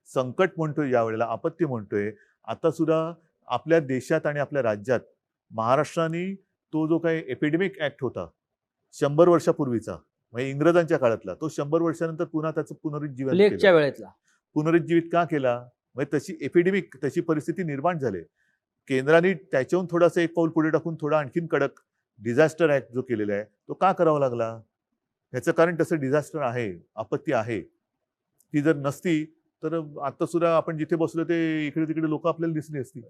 संकट म्हणतोय यावेळेला, आपत्ती म्हणतोय. आता सुद्धा आपल्या देशात आणि आपल्या राज्यात महाराष्ट्राने तो जो काही एपिडेमिक ऍक्ट होता 100 वर्षापूर्वीचा, म्हणजे इंग्रजांच्या काळातला, तो 100 वर्षानंतर पुन्हा त्याचं पुनरुज्जीवित का केला? म्हणजे तशी एपिडेमिक, तशी परिस्थिती निर्माण झाली. केंद्राने त्याच्याहून थोडासा एक पाऊल पुढे टाकून थोडा आणखीन कडक डिझास्टर ऍक्ट जो केलेला आहे तो का करावा लागला? ह्याचं कारण तसं डिझास्टर आहे, आपत्ती आहे. ती जर नसती तर आता सुद्धा आपण जिथे बसलो ते इकडे तिकडे लोक आपल्याला दिसली असती.